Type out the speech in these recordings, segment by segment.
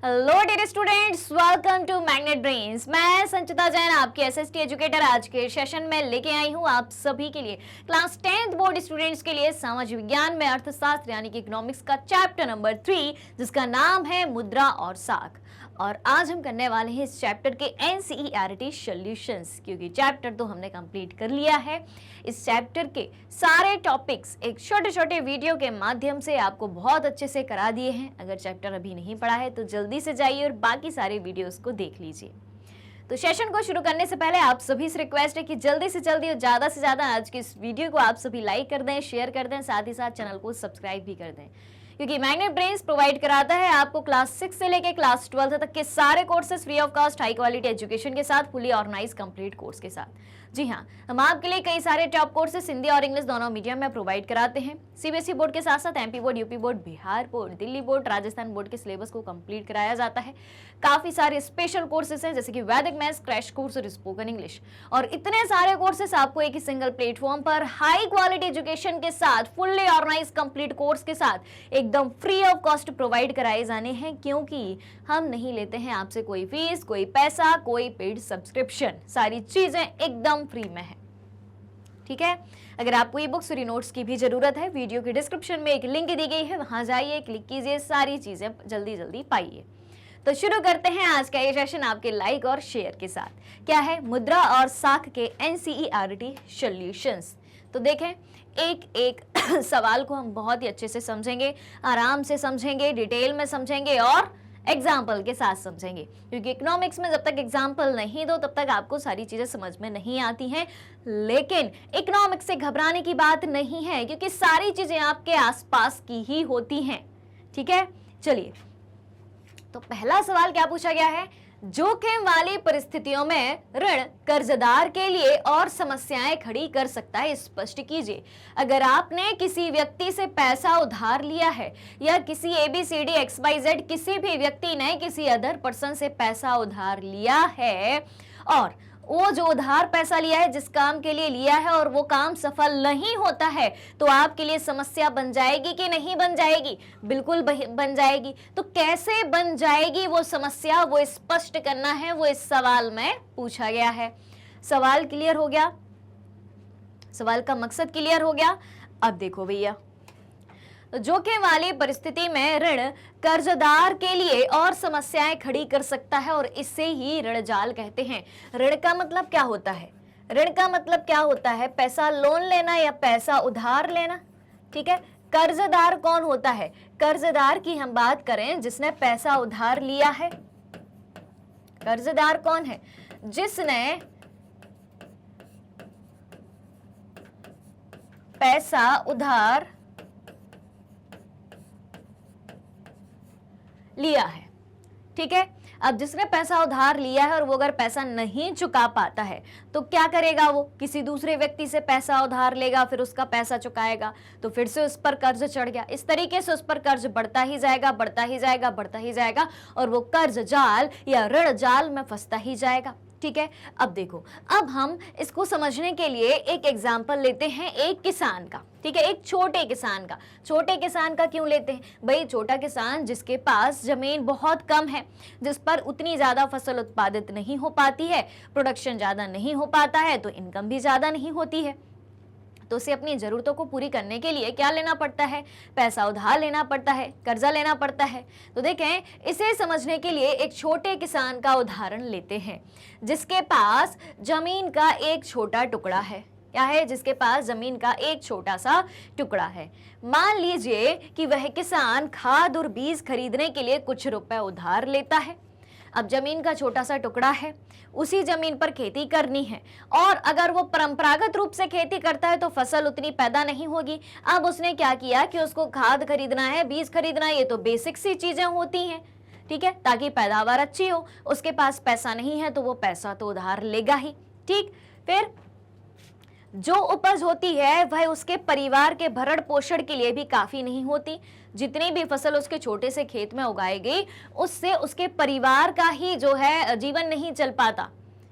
Hello dear students, welcome to Magnet Brains. मैं संचिता जैन आपकी SST educator आज के सेशन में लेके आई हूँ आप सभी के लिए क्लास 10th बोर्ड स्टूडेंट्स के लिए समाज विज्ञान में अर्थशास्त्र यानी कि इकोनॉमिक्स का चैप्टर नंबर 3 जिसका नाम है मुद्रा और साख। और आज हम करने वाले हैं इस चैप्टर के एनसीईआरटी सॉल्यूशंस, क्योंकि चैप्टर तो हमने कंप्लीट कर लिया है। इस चैप्टर के सारे टॉपिक्स एक छोटे छोटे वीडियो के माध्यम से आपको बहुत अच्छे से करा दिए हैं। अगर चैप्टर अभी नहीं पढ़ा है तो जल्दी से जाइए और बाकी सारे वीडियोस को देख लीजिए। तो सेशन को शुरू करने से पहले आप सभी से रिक्वेस्ट है कि जल्दी से जल्दी और ज़्यादा से ज़्यादा आज की इस वीडियो को आप सभी लाइक कर दें, शेयर कर दें, साथ ही साथ चैनल को सब्सक्राइब भी कर दें, क्योंकि मैग्नेट ब्रेन्स प्रोवाइड कराता है आपको क्लास 6 से लेकर क्लास 12 तक के सारे courses free of cost high quality education के साथ, फुली ऑर्गेनाइज कंप्लीट कोर्स के साथ। जी हाँ, हम आपके लिए कई सारे टॉप कोर्सेज हिंदी और इंग्लिश दोनों मीडियम में प्रोवाइड कराते हैं। सीबीएसई बोर्ड के साथ साथ MP board, UP board, Bihar board, Delhi board, Rajasthan board के सिलेबस को कंप्लीट कराया जाता है। काफी सारे स्पेशल कोर्सेज हैं जैसे कि वैदिक मैथ्स, क्रैश कोर्स और स्पोकन इंग्लिश, और इतने सारे कोर्सेज आपको एक ही सिंगल प्लेटफॉर्म पर हाई क्वालिटी एजुकेशन के साथ, फुल्ली ऑर्गेनाइज कंप्लीट कोर्स के साथ एकदम फ्री ऑफ कॉस्ट प्रोवाइड कराए जाने हैं, क्योंकि हम नहीं लेते हैं आपसे कोई फीस, कोई पैसा, कोई पेड सब्सक्रिप्शन। सारी चीजें एकदम फ्री में है। ठीक है, अगर आपको ई बुक्स और नोट्स की भी जरूरत है, वीडियो के डिस्क्रिप्शन में एक लिंक दी गई है, वहां जाइए, क्लिक कीजिए, सारी चीजें जल्दी जल्दी पाइए। तो शुरू करते हैं आज का ये सेशन आपके लाइक और शेयर के साथ। क्या है मुद्रा और साख के एनसीईआरटी सॉल्यूशंस। तो देखें, एक एक सवाल को हम बहुत ही अच्छे से समझेंगे, आराम से समझेंगे, डिटेल में समझेंगे और एग्जाम्पल के साथ समझेंगे, क्योंकि इकोनॉमिक्स में जब तक एग्जाम्पल नहीं दो तब तक आपको सारी चीजें समझ में नहीं आती हैं। लेकिन इकोनॉमिक्स से घबराने की बात नहीं है, क्योंकि सारी चीजें आपके आसपास की ही होती हैं। ठीक है, चलिए, तो पहला सवाल क्या पूछा गया है, जोखिम वाली परिस्थितियों में ऋण कर्जदार के लिए और समस्याएं खड़ी कर सकता है, स्पष्ट कीजिए। अगर आपने किसी व्यक्ति से पैसा उधार लिया है या किसी ABCD XYZ किसी भी व्यक्ति ने किसी अदर पर्सन से पैसा उधार लिया है, और वो जो उधार पैसा लिया है जिस काम के लिए लिया है और वो काम सफल नहीं होता है, तो आपके लिए समस्या बन जाएगी कि नहीं बन जाएगी? बिल्कुल बन जाएगी। तो कैसे बन जाएगी वो समस्या, वो स्पष्ट करना है, वो इस सवाल में पूछा गया है। सवाल क्लियर हो गया? सवाल का मकसद क्लियर हो गया? अब देखो भैया, जोखिम वाली परिस्थिति में ऋण कर्जदार के लिए और समस्याएं खड़ी कर सकता है, और इसे ही ऋण जाल कहते हैं। ऋण का मतलब क्या होता है? ऋण का मतलब क्या होता है? पैसा लोन लेना या पैसा उधार लेना। ठीक है, कर्जदार कौन होता है? कर्जदार की हम बात करें जिसने पैसा उधार लिया है। कर्जदार कौन है? जिसने पैसा उधार लिया है। ठीक है, अब जिसने पैसा उधार लिया है और वो अगर पैसा नहीं चुका पाता है तो क्या करेगा? वो किसी दूसरे व्यक्ति से पैसा उधार लेगा, फिर उसका पैसा चुकाएगा, तो फिर से उस पर कर्ज चढ़ गया। इस तरीके से उस पर कर्ज बढ़ता ही जाएगा, बढ़ता ही जाएगा, बढ़ता ही जाएगा, और वो कर्ज जाल या ऋण जाल में फंसता ही जाएगा। ठीक है, अब देखो, अब हम इसको समझने के लिए एक एग्जाम्पल लेते हैं एक किसान का। ठीक है, एक छोटे किसान का। छोटे किसान का क्यों लेते हैं भाई? छोटा किसान जिसके पास जमीन बहुत कम है, जिस पर उतनी ज्यादा फसल उत्पादित नहीं हो पाती है, प्रोडक्शन ज्यादा नहीं हो पाता है, तो इनकम भी ज्यादा नहीं होती है, तो उसे अपनी जरूरतों को पूरी करने के लिए क्या लेना पड़ता है? पैसा उधार लेना पड़ता है, कर्जा लेना पड़ता है। तो देखें, इसे समझने के लिए एक छोटे किसान का उदाहरण लेते हैं, जिसके पास जमीन का एक छोटा टुकड़ा है। क्या है? जिसके पास जमीन का एक छोटा सा टुकड़ा है। मान लीजिए कि वह किसान खाद और बीज खरीदने के लिए कुछ रुपए उधार लेता है। अब जमीन का छोटा सा टुकड़ा है, उसी जमीन पर खेती करनी है, और अगर वो परंपरागत रूप से खेती करता है तो फसल उतनी पैदा नहीं होगी। अब उसने क्या किया कि उसको खाद खरीदना है, बीज खरीदना है, ये तो बेसिक सी चीजें होती हैं। ठीक है, ताकि पैदावार अच्छी हो। उसके पास पैसा नहीं है तो वो पैसा तो उधार लेगा ही। ठीक, फिर जो उपज होती है वह उसके परिवार के भरण पोषण के लिए भी काफी नहीं होती। जितनी भी फसल उसके छोटे से खेत में उगाई गई, उससे उसके परिवार का ही जो है जीवन नहीं चल पाता,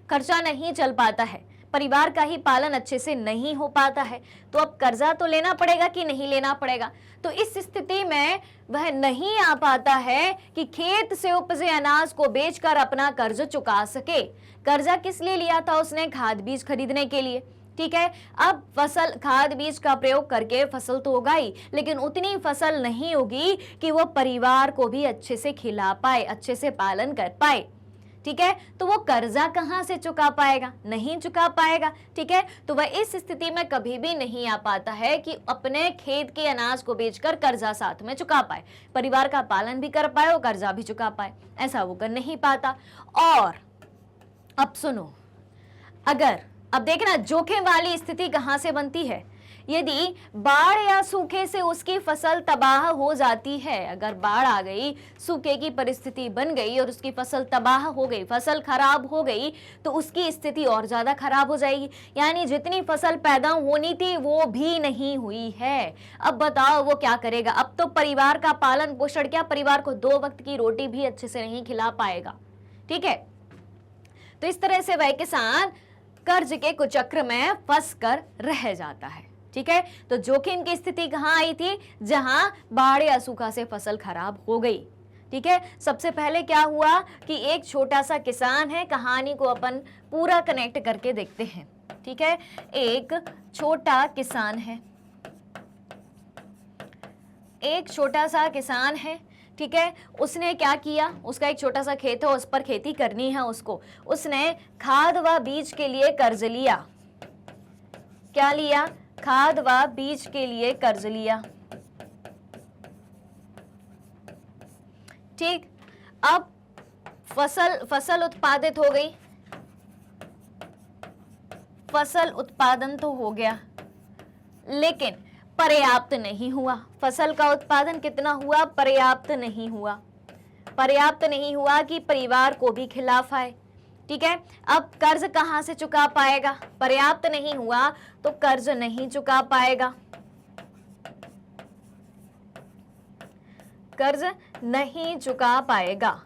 खर्चा नहीं चल पाता है। परिवार का ही पालन अच्छे से नहीं हो पाता है, तो अब कर्जा तो लेना पड़ेगा कि नहीं लेना पड़ेगा। तो इस स्थिति में वह नहीं आ पाता है कि खेत से उपजे अनाज को बेचकर अपना कर्ज चुका सके। कर्जा किस लिए लिया था उसने? खाद बीज खरीदने के लिए। ठीक है, अब फसल खाद बीज का प्रयोग करके फसल तो उगाई, लेकिन उतनी फसल नहीं उगी कि वो परिवार को भी अच्छे से खिला पाए, अच्छे से पालन कर पाए। ठीक है, तो वो कर्जा कहां से चुका पाएगा? नहीं चुका पाएगा। ठीक है, तो वह इस स्थिति में कभी भी नहीं आ पाता है कि अपने खेत के अनाज को बेचकर कर्जा साथ में चुका पाए, परिवार का पालन भी कर पाए और कर्जा भी चुका पाए, ऐसा वो कर नहीं पाता। और अब सुनो, अगर अब देखना जोखिम वाली स्थिति कहां से बनती है। यदि बाढ़ या सूखे से उसकी फसल तबाह हो जाती है, अगर बाढ़ आ गई, सूखे की परिस्थिति बन गई और उसकी फसल तबाह हो गई, फसल खराब हो गई, तो उसकी स्थिति और ज्यादा खराब हो जाएगी। यानी जितनी फसल पैदा होनी थी वो भी नहीं हुई है। अब बताओ वो क्या करेगा? अब तो परिवार का पालन पोषण क्या, परिवार को 2 वक्त की रोटी भी अच्छे से नहीं खिला पाएगा। ठीक है, तो इस तरह से वह किसान कर्ज के कुचक्र में फंस कर रह जाता है। ठीक है, तो जोखिम की स्थिति कहां आई थी? जहां बाढ़ या सूखा से फसल खराब हो गई। ठीक है, सबसे पहले क्या हुआ कि एक छोटा सा किसान है, कहानी को अपन पूरा कनेक्ट करके देखते हैं। ठीक है, एक छोटा किसान है, एक छोटा सा किसान है। ठीक है, उसने क्या किया? उसका एक छोटा सा खेत है, उस पर खेती करनी है उसको। उसने खाद व बीज के लिए कर्ज लिया। क्या लिया? खाद व बीज के लिए कर्ज लिया। ठीक, अब फसल उत्पादित हो गई, फसल उत्पादन तो हो गया, लेकिन पर्याप्त नहीं हुआ। फसल का उत्पादन कितना हुआ? पर्याप्त नहीं हुआ। पर्याप्त नहीं हुआ कि परिवार को भी खिला पाए। ठीक है, अब कर्ज कहां से चुका पाएगा? पर्याप्त नहीं हुआ तो कर्ज नहीं चुका पाएगा, कर्ज नहीं चुका पाएगा।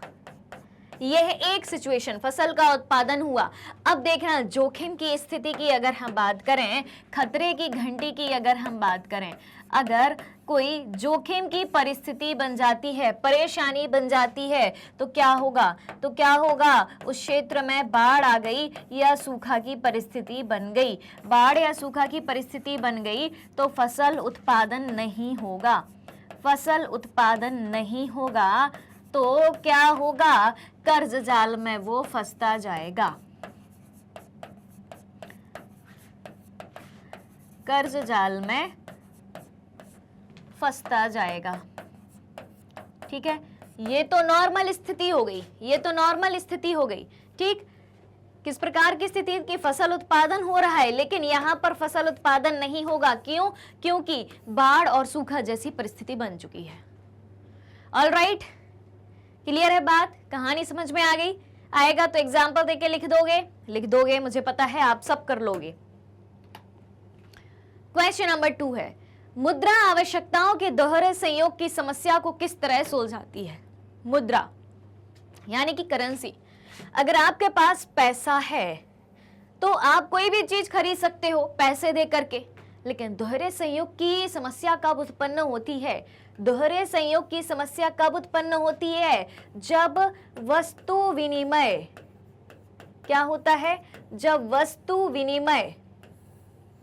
यह एक सिचुएशन, फसल का उत्पादन हुआ। अब देखना जोखिम की स्थिति की अगर हम बात करें, खतरे की घंटी की अगर हम बात करें, अगर कोई जोखिम की परिस्थिति बन जाती है, परेशानी बन जाती है, तो क्या होगा? तो क्या होगा? उस क्षेत्र में बाढ़ आ गई या सूखा की परिस्थिति बन गई। बाढ़ या सूखा की परिस्थिति बन गई तो फसल उत्पादन नहीं होगा। फसल उत्पादन नहीं होगा तो क्या होगा? कर्ज जाल में वो फंसता जाएगा। कर्ज जाल में फंसता जाएगा। ठीक है, ये तो नॉर्मल स्थिति हो गई, ये तो नॉर्मल स्थिति हो गई। ठीक, किस प्रकार की स्थिति की फसल उत्पादन हो रहा है, लेकिन यहां पर फसल उत्पादन नहीं होगा। क्यों? क्योंकि बाढ़ और सूखा जैसी परिस्थिति बन चुकी है। ऑलराइट, क्लियर है बात? कहानी समझ में आ गई? आएगा तो एग्जाम्पल देके लिख दोगे? लिख दोगे, मुझे पता है आप सब कर लोगे। क्वेश्चन नंबर 2 है, मुद्रा आवश्यकताओं के दोहरे संयोग की समस्या को किस तरह सुलझाती है? मुद्रा यानी कि करेंसी। अगर आपके पास पैसा है तो आप कोई भी चीज खरीद सकते हो पैसे दे करके, लेकिन दोहरे संयोग की समस्या कब उत्पन्न होती है? दोहरे संयोग की समस्या कब उत्पन्न होती है? जब वस्तु विनिमय, क्या होता है? जब वस्तु विनिमय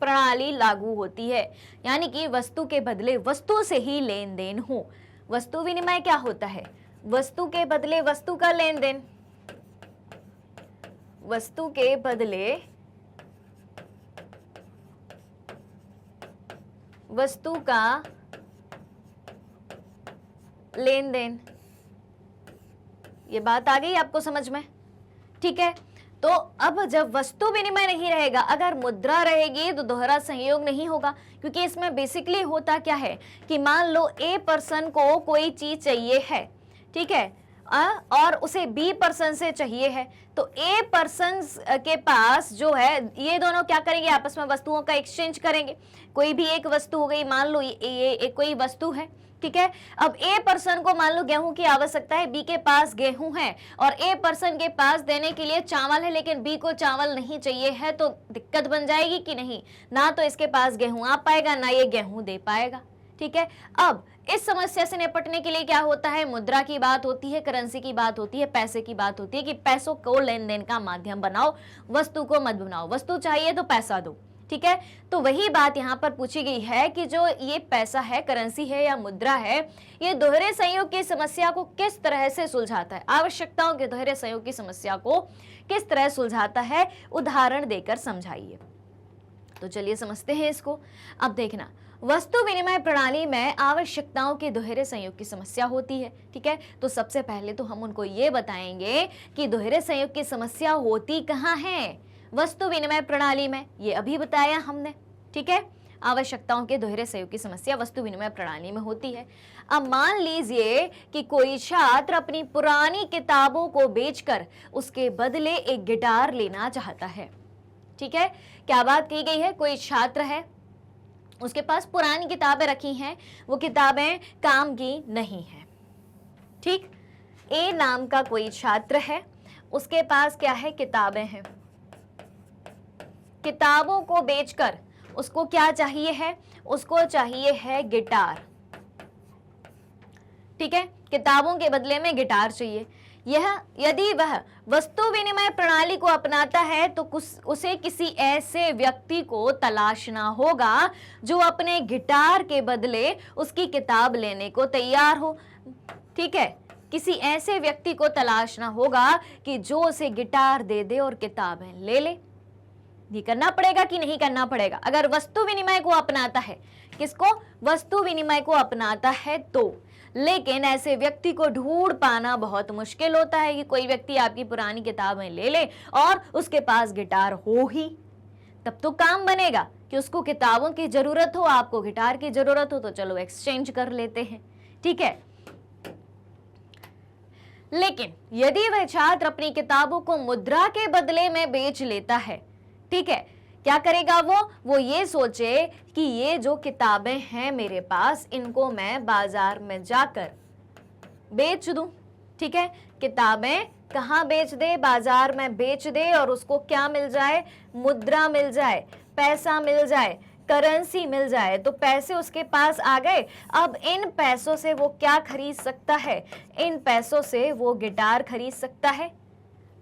प्रणाली लागू होती है, यानी कि वस्तु के बदले वस्तु से ही लेन देन हो। वस्तु विनिमय क्या होता है? वस्तु के बदले वस्तु का लेन देन, वस्तु के बदले वस्तु का लेन देन। ये बात आ गई आपको समझ में? ठीक है, तो अब जब वस्तु विनिमय नहीं रहेगा, अगर मुद्रा रहेगी तो दोहरा संयोग नहीं होगा, क्योंकि इसमें बेसिकली होता क्या है कि मान लो ए पर्सन को कोई चीज चाहिए है, ठीक है, और उसे बी पर्सन से चाहिए है, तो ए पर्सन के पास जो है, ये दोनों क्या करेंगे? आपस में वस्तुओं का एक्सचेंज करेंगे। कोई भी एक वस्तु हो गई, मान लो ये कोई वस्तु है, ठीक है। अब ए पर्सन को मान लो गेहूं की आवश्यकता है, बी के पास गेहूं है और ए पर्सन के पास देने के लिए चावल है, लेकिन बी को चावल नहीं चाहिए है, तो दिक्कत बन जाएगी कि नहीं। ना तो इसके पास गेहूं आ पाएगा, ना ये गेहूं दे पाएगा। ठीक है। अब इस समस्या से निपटने के लिए क्या होता है, मुद्रा की बात होती है, करेंसी की बात होती है, पैसे की बात होती है कि पैसों को लेन देन का माध्यम बनाओ, वस्तु को मत बनाओ। वस्तु चाहिए तो पैसा दो। ठीक है। तो वही बात यहाँ पर पूछी गई है कि जो ये पैसा है, करेंसी है या मुद्रा है, ये दोहरे संयोग की समस्या को किस तरह से सुलझाता है, आवश्यकताओं के दोहरे संयोग की समस्या को किस तरह सुलझाता है, उदाहरण देकर समझाइए। तो चलिए समझते हैं इसको। अब देखना, वस्तु विनिमय प्रणाली में आवश्यकताओं के दोहरे संयोग की समस्या होती है। ठीक है। तो सबसे पहले तो हम उनको ये बताएंगे कि दोहरे संयोग की समस्या होती कहाँ है, वस्तु विनिमय प्रणाली में। ये अभी बताया हमने। ठीक है। आवश्यकताओं के दोहरे संयोग की समस्या वस्तु विनिमय प्रणाली में होती है। अब मान लीजिए कि कोई छात्र अपनी पुरानी किताबों को बेचकर उसके बदले एक गिटार लेना चाहता है। ठीक है। क्या बात की गई है, कोई छात्र है, उसके पास पुरानी किताबें रखी हैं, वो किताबें काम की नहीं है। ठीक। ए नाम का कोई छात्र है, उसके पास क्या है, किताबें हैं। किताबों को बेचकर उसको क्या चाहिए है, उसको चाहिए है गिटार। ठीक है। किताबों के बदले में गिटार चाहिए। यह यदि वह वस्तु विनिमय प्रणाली को अपनाता है तो उसे किसी ऐसे व्यक्ति को तलाशना होगा जो अपने गिटार के बदले उसकी किताब लेने को तैयार हो। ठीक है। किसी ऐसे व्यक्ति को तलाशना होगा कि जो उसे गिटार दे दे और किताबें ले ले। ये करना पड़ेगा कि नहीं करना पड़ेगा, अगर वस्तु विनिमय को अपनाता है। किसको, वस्तु विनिमय को अपनाता है तो। लेकिन ऐसे व्यक्ति को ढूंढ पाना बहुत मुश्किल होता है कि कोई व्यक्ति आपकी पुरानी किताबें ले ले और उसके पास गिटार हो ही, तब तो काम बनेगा कि उसको किताबों की जरूरत हो, आपको गिटार की जरूरत हो, तो चलो एक्सचेंज कर लेते हैं। ठीक है। लेकिन यदि वह छात्र अपनी किताबों को मुद्रा के बदले में बेच लेता है, ठीक है, क्या करेगा वो ये सोचे कि ये जो किताबें हैं मेरे पास, इनको मैं बाजार में जाकर बेच दूं। ठीक है। किताबें कहाँ बेच दे, बाजार में बेच दे और उसको क्या मिल जाए, मुद्रा मिल जाए, पैसा मिल जाए, करेंसी मिल जाए। तो पैसे उसके पास आ गए। अब इन पैसों से वो क्या खरीद सकता है, इन पैसों से वो गिटार खरीद सकता है,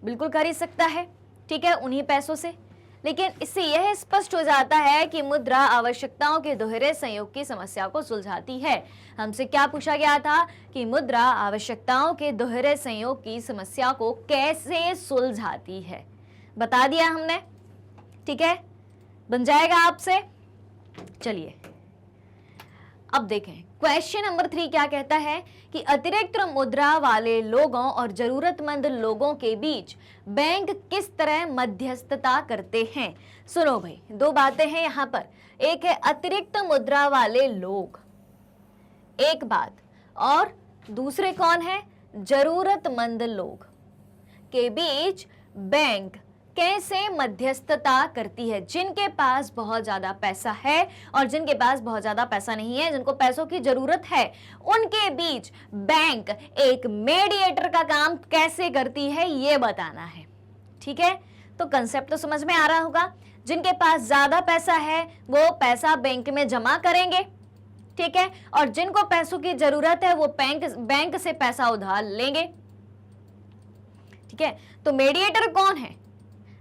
बिल्कुल खरीद सकता है। ठीक है, उन्हीं पैसों से। लेकिन इससे यह स्पष्ट हो जाता है कि मुद्रा आवश्यकताओं के दोहरे संयोग की समस्या को सुलझाती है। हमसे क्या पूछा गया था कि मुद्रा आवश्यकताओं के दोहरे संयोग की समस्या को कैसे सुलझाती है, बता दिया हमने। ठीक है, बन जाएगा आपसे। चलिए अब देखें, क्वेश्चन नंबर 3 क्या कहता है कि अतिरिक्त मुद्रा वाले लोगों और जरूरतमंद लोगों के बीच बैंक किस तरह मध्यस्थता करते हैं। सुनो भाई, दो बातें हैं यहाँ पर। एक है अतिरिक्त मुद्रा वाले लोग, एक बात, और दूसरे कौन है, जरूरतमंद लोग के बीच बैंक कैसे मध्यस्थता करती है। जिनके पास बहुत ज्यादा पैसा है और जिनके पास बहुत ज्यादा पैसा नहीं है, जिनको पैसों की जरूरत है, उनके बीच बैंक एक मीडिएटर का काम कैसे करती है, ये बताना है। ठीक है, तो कंसेप्ट तो समझ में आ रहा होगा। जिनके पास ज्यादा पैसा है वो पैसा बैंक में जमा करेंगे, ठीक है, और जिनको पैसों की जरूरत है वो बैंक से पैसा उधार लेंगे। ठीक है, तो मीडिएटर कौन है,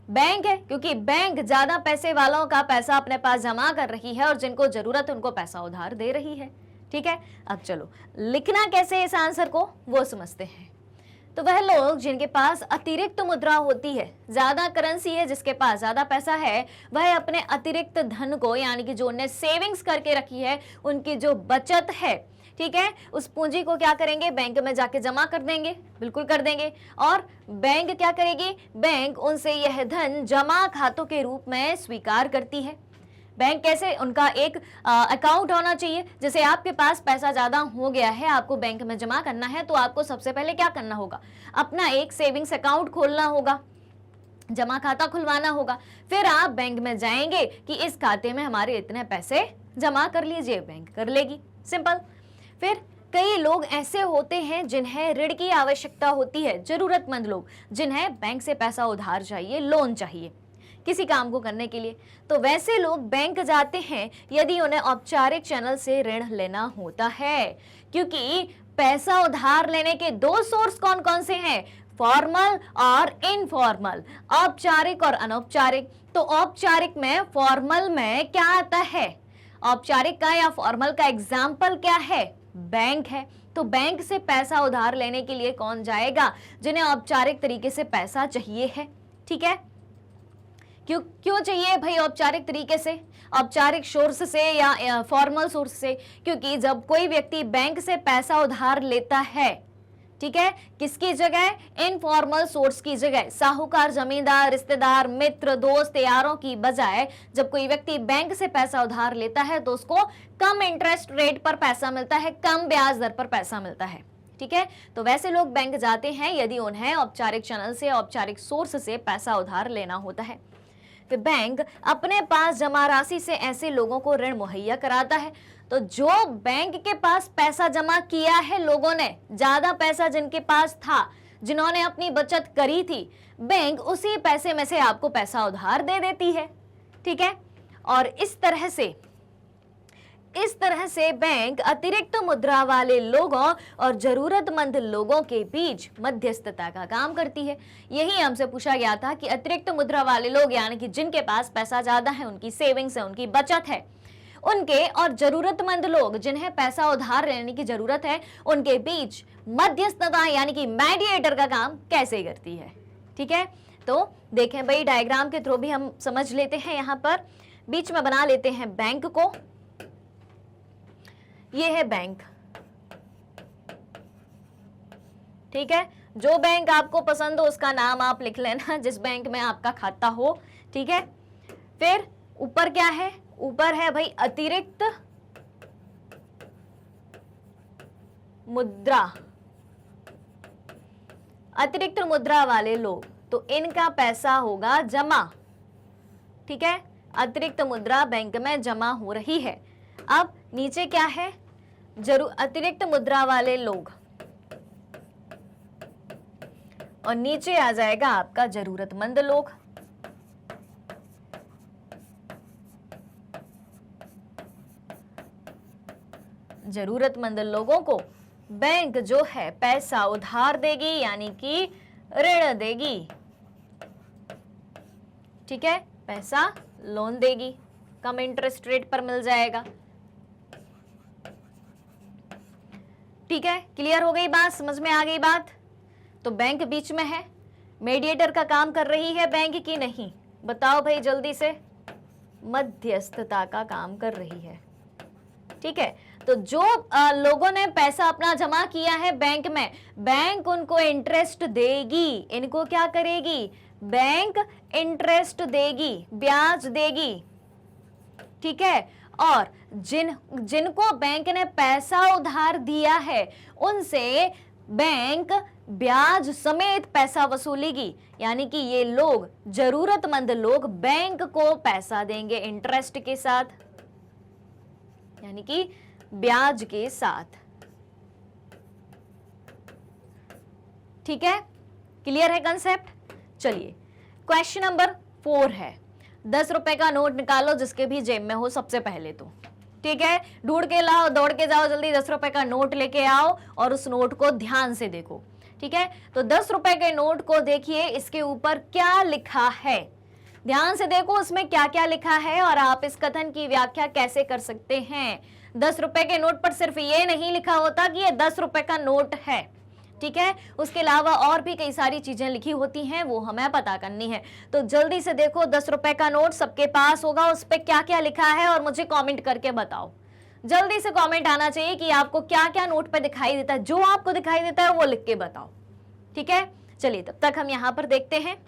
बैंक है, क्योंकि बैंक ज्यादा पैसे वालों का पैसा अपने पास जमा कर रही है और जिनको जरूरत है उनको पैसा उधार दे रही है। ठीक है, अब चलो लिखना कैसे इस आंसर को वो समझते हैं। तो वह लोग जिनके पास अतिरिक्त मुद्रा होती है, ज्यादा करेंसी है, जिसके पास ज्यादा पैसा है, वह अपने अतिरिक्त धन को, यानी कि जो उन्हें सेविंग्स करके रखी है, उनकी जो बचत है, ठीक है, उस पूंजी को क्या करेंगे, बैंक में जाके जमा कर देंगे, बिल्कुल कर देंगे। और बैंक क्या करेगी, बैंक उनसे यह धन जमा खातों के रूप में स्वीकार करती है। बैंक कैसे, उनका एक अकाउंट होना चाहिए। जैसे आपके पास पैसा ज्यादा हो गया है, आपको बैंक में जमा करना है, तो आपको सबसे पहले क्या करना होगा, अपना एक सेविंग्स अकाउंट खोलना होगा, जमा खाता खुलवाना होगा। फिर आप बैंक में जाएंगे कि इस खाते में हमारे इतने पैसे जमा कर लीजिए, बैंक कर लेगी, सिंपल। फिर कई लोग ऐसे होते हैं जिन्हें ऋण की आवश्यकता होती है, जरूरतमंद लोग जिन्हें बैंक से पैसा उधार चाहिए, लोन चाहिए किसी काम को करने के लिए। तो वैसे लोग बैंक जाते हैं यदि उन्हें औपचारिक चैनल से ऋण लेना होता है, क्योंकि पैसा उधार लेने के दो सोर्स कौन कौन से हैं, फॉर्मल और इनफॉर्मल, औपचारिक और अनौपचारिक। तो औपचारिक में, फॉर्मल में क्या आता है, औपचारिक का या फॉर्मल का एग्जाम्पल क्या है, बैंक है। तो बैंक से पैसा उधार लेने के लिए कौन जाएगा, जिन्हें औपचारिक तरीके से पैसा चाहिए है। ठीक है, क्यों चाहिए भाई औपचारिक तरीके से, औपचारिक सोर्स से या फॉर्मल सोर्स से? क्योंकि जब कोई व्यक्ति बैंक से पैसा उधार लेता है, ठीक है, किसकी जगह, इनफॉर्मल सोर्स की जगह, साहूकार, जमींदार, रिश्तेदार, मित्र, दोस्त, यारों की बजाय जब कोई व्यक्ति बैंक से पैसा उधार लेता है तो उसको कम इंटरेस्ट रेट पर पैसा मिलता है, कम ब्याज दर पर पैसा मिलता है। ठीक है, तो वैसे लोग बैंक जाते हैं यदि उन्हें औपचारिक चैनल से, औपचारिक सोर्स से पैसा उधार लेना होता है। फिर बैंक अपने पास जमा राशि से ऐसे लोगों को ऋण मुहैया कराता है। तो जो बैंक के पास पैसा जमा किया है लोगों ने, ज्यादा पैसा जिनके पास था, जिन्होंने अपनी बचत करी थी, बैंक उसी पैसे में से आपको पैसा उधार दे देती है। ठीक है, और इस तरह से बैंक अतिरिक्त मुद्रा वाले लोगों और जरूरतमंद लोगों के बीच मध्यस्थता का काम करती है। यही हमसे पूछा गया था कि अतिरिक्त मुद्रा वाले लोग यानी कि जिनके पास पैसा ज्यादा है, उनकी सेविंग्स है, उनकी बचत है, उनके और जरूरतमंद लोग जिन्हें पैसा उधार लेने की जरूरत है, उनके बीच मध्यस्थता यानी कि मीडिएटर का काम कैसे करती है। ठीक है, तो देखें भाई, डायग्राम के थ्रू भी हम समझ लेते हैं। यहां पर बीच में बना लेते हैं बैंक को, ये है बैंक। ठीक है, जो बैंक आपको पसंद हो उसका नाम आप लिख लेना, जिस बैंक में आपका खाता हो। ठीक है, फिर ऊपर क्या है, ऊपर है भाई अतिरिक्त मुद्रा, अतिरिक्त मुद्रा वाले लोग, तो इनका पैसा होगा जमा। ठीक है, अतिरिक्त मुद्रा बैंक में जमा हो रही है। अब नीचे क्या है, अतिरिक्त मुद्रा वाले लोग, और नीचे आ जाएगा आपका जरूरतमंद लोग। जरूरतमंद लोगों को बैंक जो है पैसा उधार देगी यानी कि ऋण देगी। ठीक है, पैसा लोन देगी, कम इंटरेस्ट रेट पर मिल जाएगा। ठीक है, क्लियर हो गई बात, समझ में आ गई बात? तो बैंक बीच में है, मीडिएटर का काम कर रही है बैंक की नहीं, बताओ भाई जल्दी से, मध्यस्थता का काम कर रही है। ठीक है, तो जो लोगों ने पैसा अपना जमा किया है बैंक में, बैंक उनको इंटरेस्ट देगी। इनको क्या करेगी, बैंक इंटरेस्ट देगी, ब्याज देगी। ठीक है, और जिनको बैंक ने पैसा उधार दिया है उनसे बैंक ब्याज समेत पैसा वसूलेगी, यानी कि ये लोग, जरूरतमंद लोग, बैंक को पैसा देंगे इंटरेस्ट के साथ, यानी कि ब्याज के साथ। ठीक है, क्लियर है कंसेप्ट? चलिए, क्वेश्चन नंबर 4 है, 10 रुपए का नोट निकालो जिसके भी जेब में हो सबसे पहले तो। ठीक है, ढूंढ के लाओ, दौड़ के जाओ, जल्दी 10 रुपए का नोट लेके आओ और उस नोट को ध्यान से देखो। ठीक है, तो 10 रुपए के नोट को देखिए, इसके ऊपर क्या लिखा है, ध्यान से देखो उसमें क्या क्या लिखा है और आप इस कथन की व्याख्या कैसे कर सकते हैं। 10 रुपए के नोट पर सिर्फ ये नहीं लिखा होता कि ये 10 रुपए का नोट है। ठीक है, उसके अलावा और भी कई सारी चीजें लिखी होती हैं, वो हमें पता करनी है। तो जल्दी से देखो, 10 रुपए का नोट सबके पास होगा, उस पर क्या क्या लिखा है और मुझे कमेंट करके बताओ। जल्दी से कमेंट आना चाहिए कि आपको क्या क्या नोट पे दिखाई देता है, जो आपको दिखाई देता है वो लिख के बताओ। ठीक है, चलिए तब तक हम यहाँ पर देखते हैं।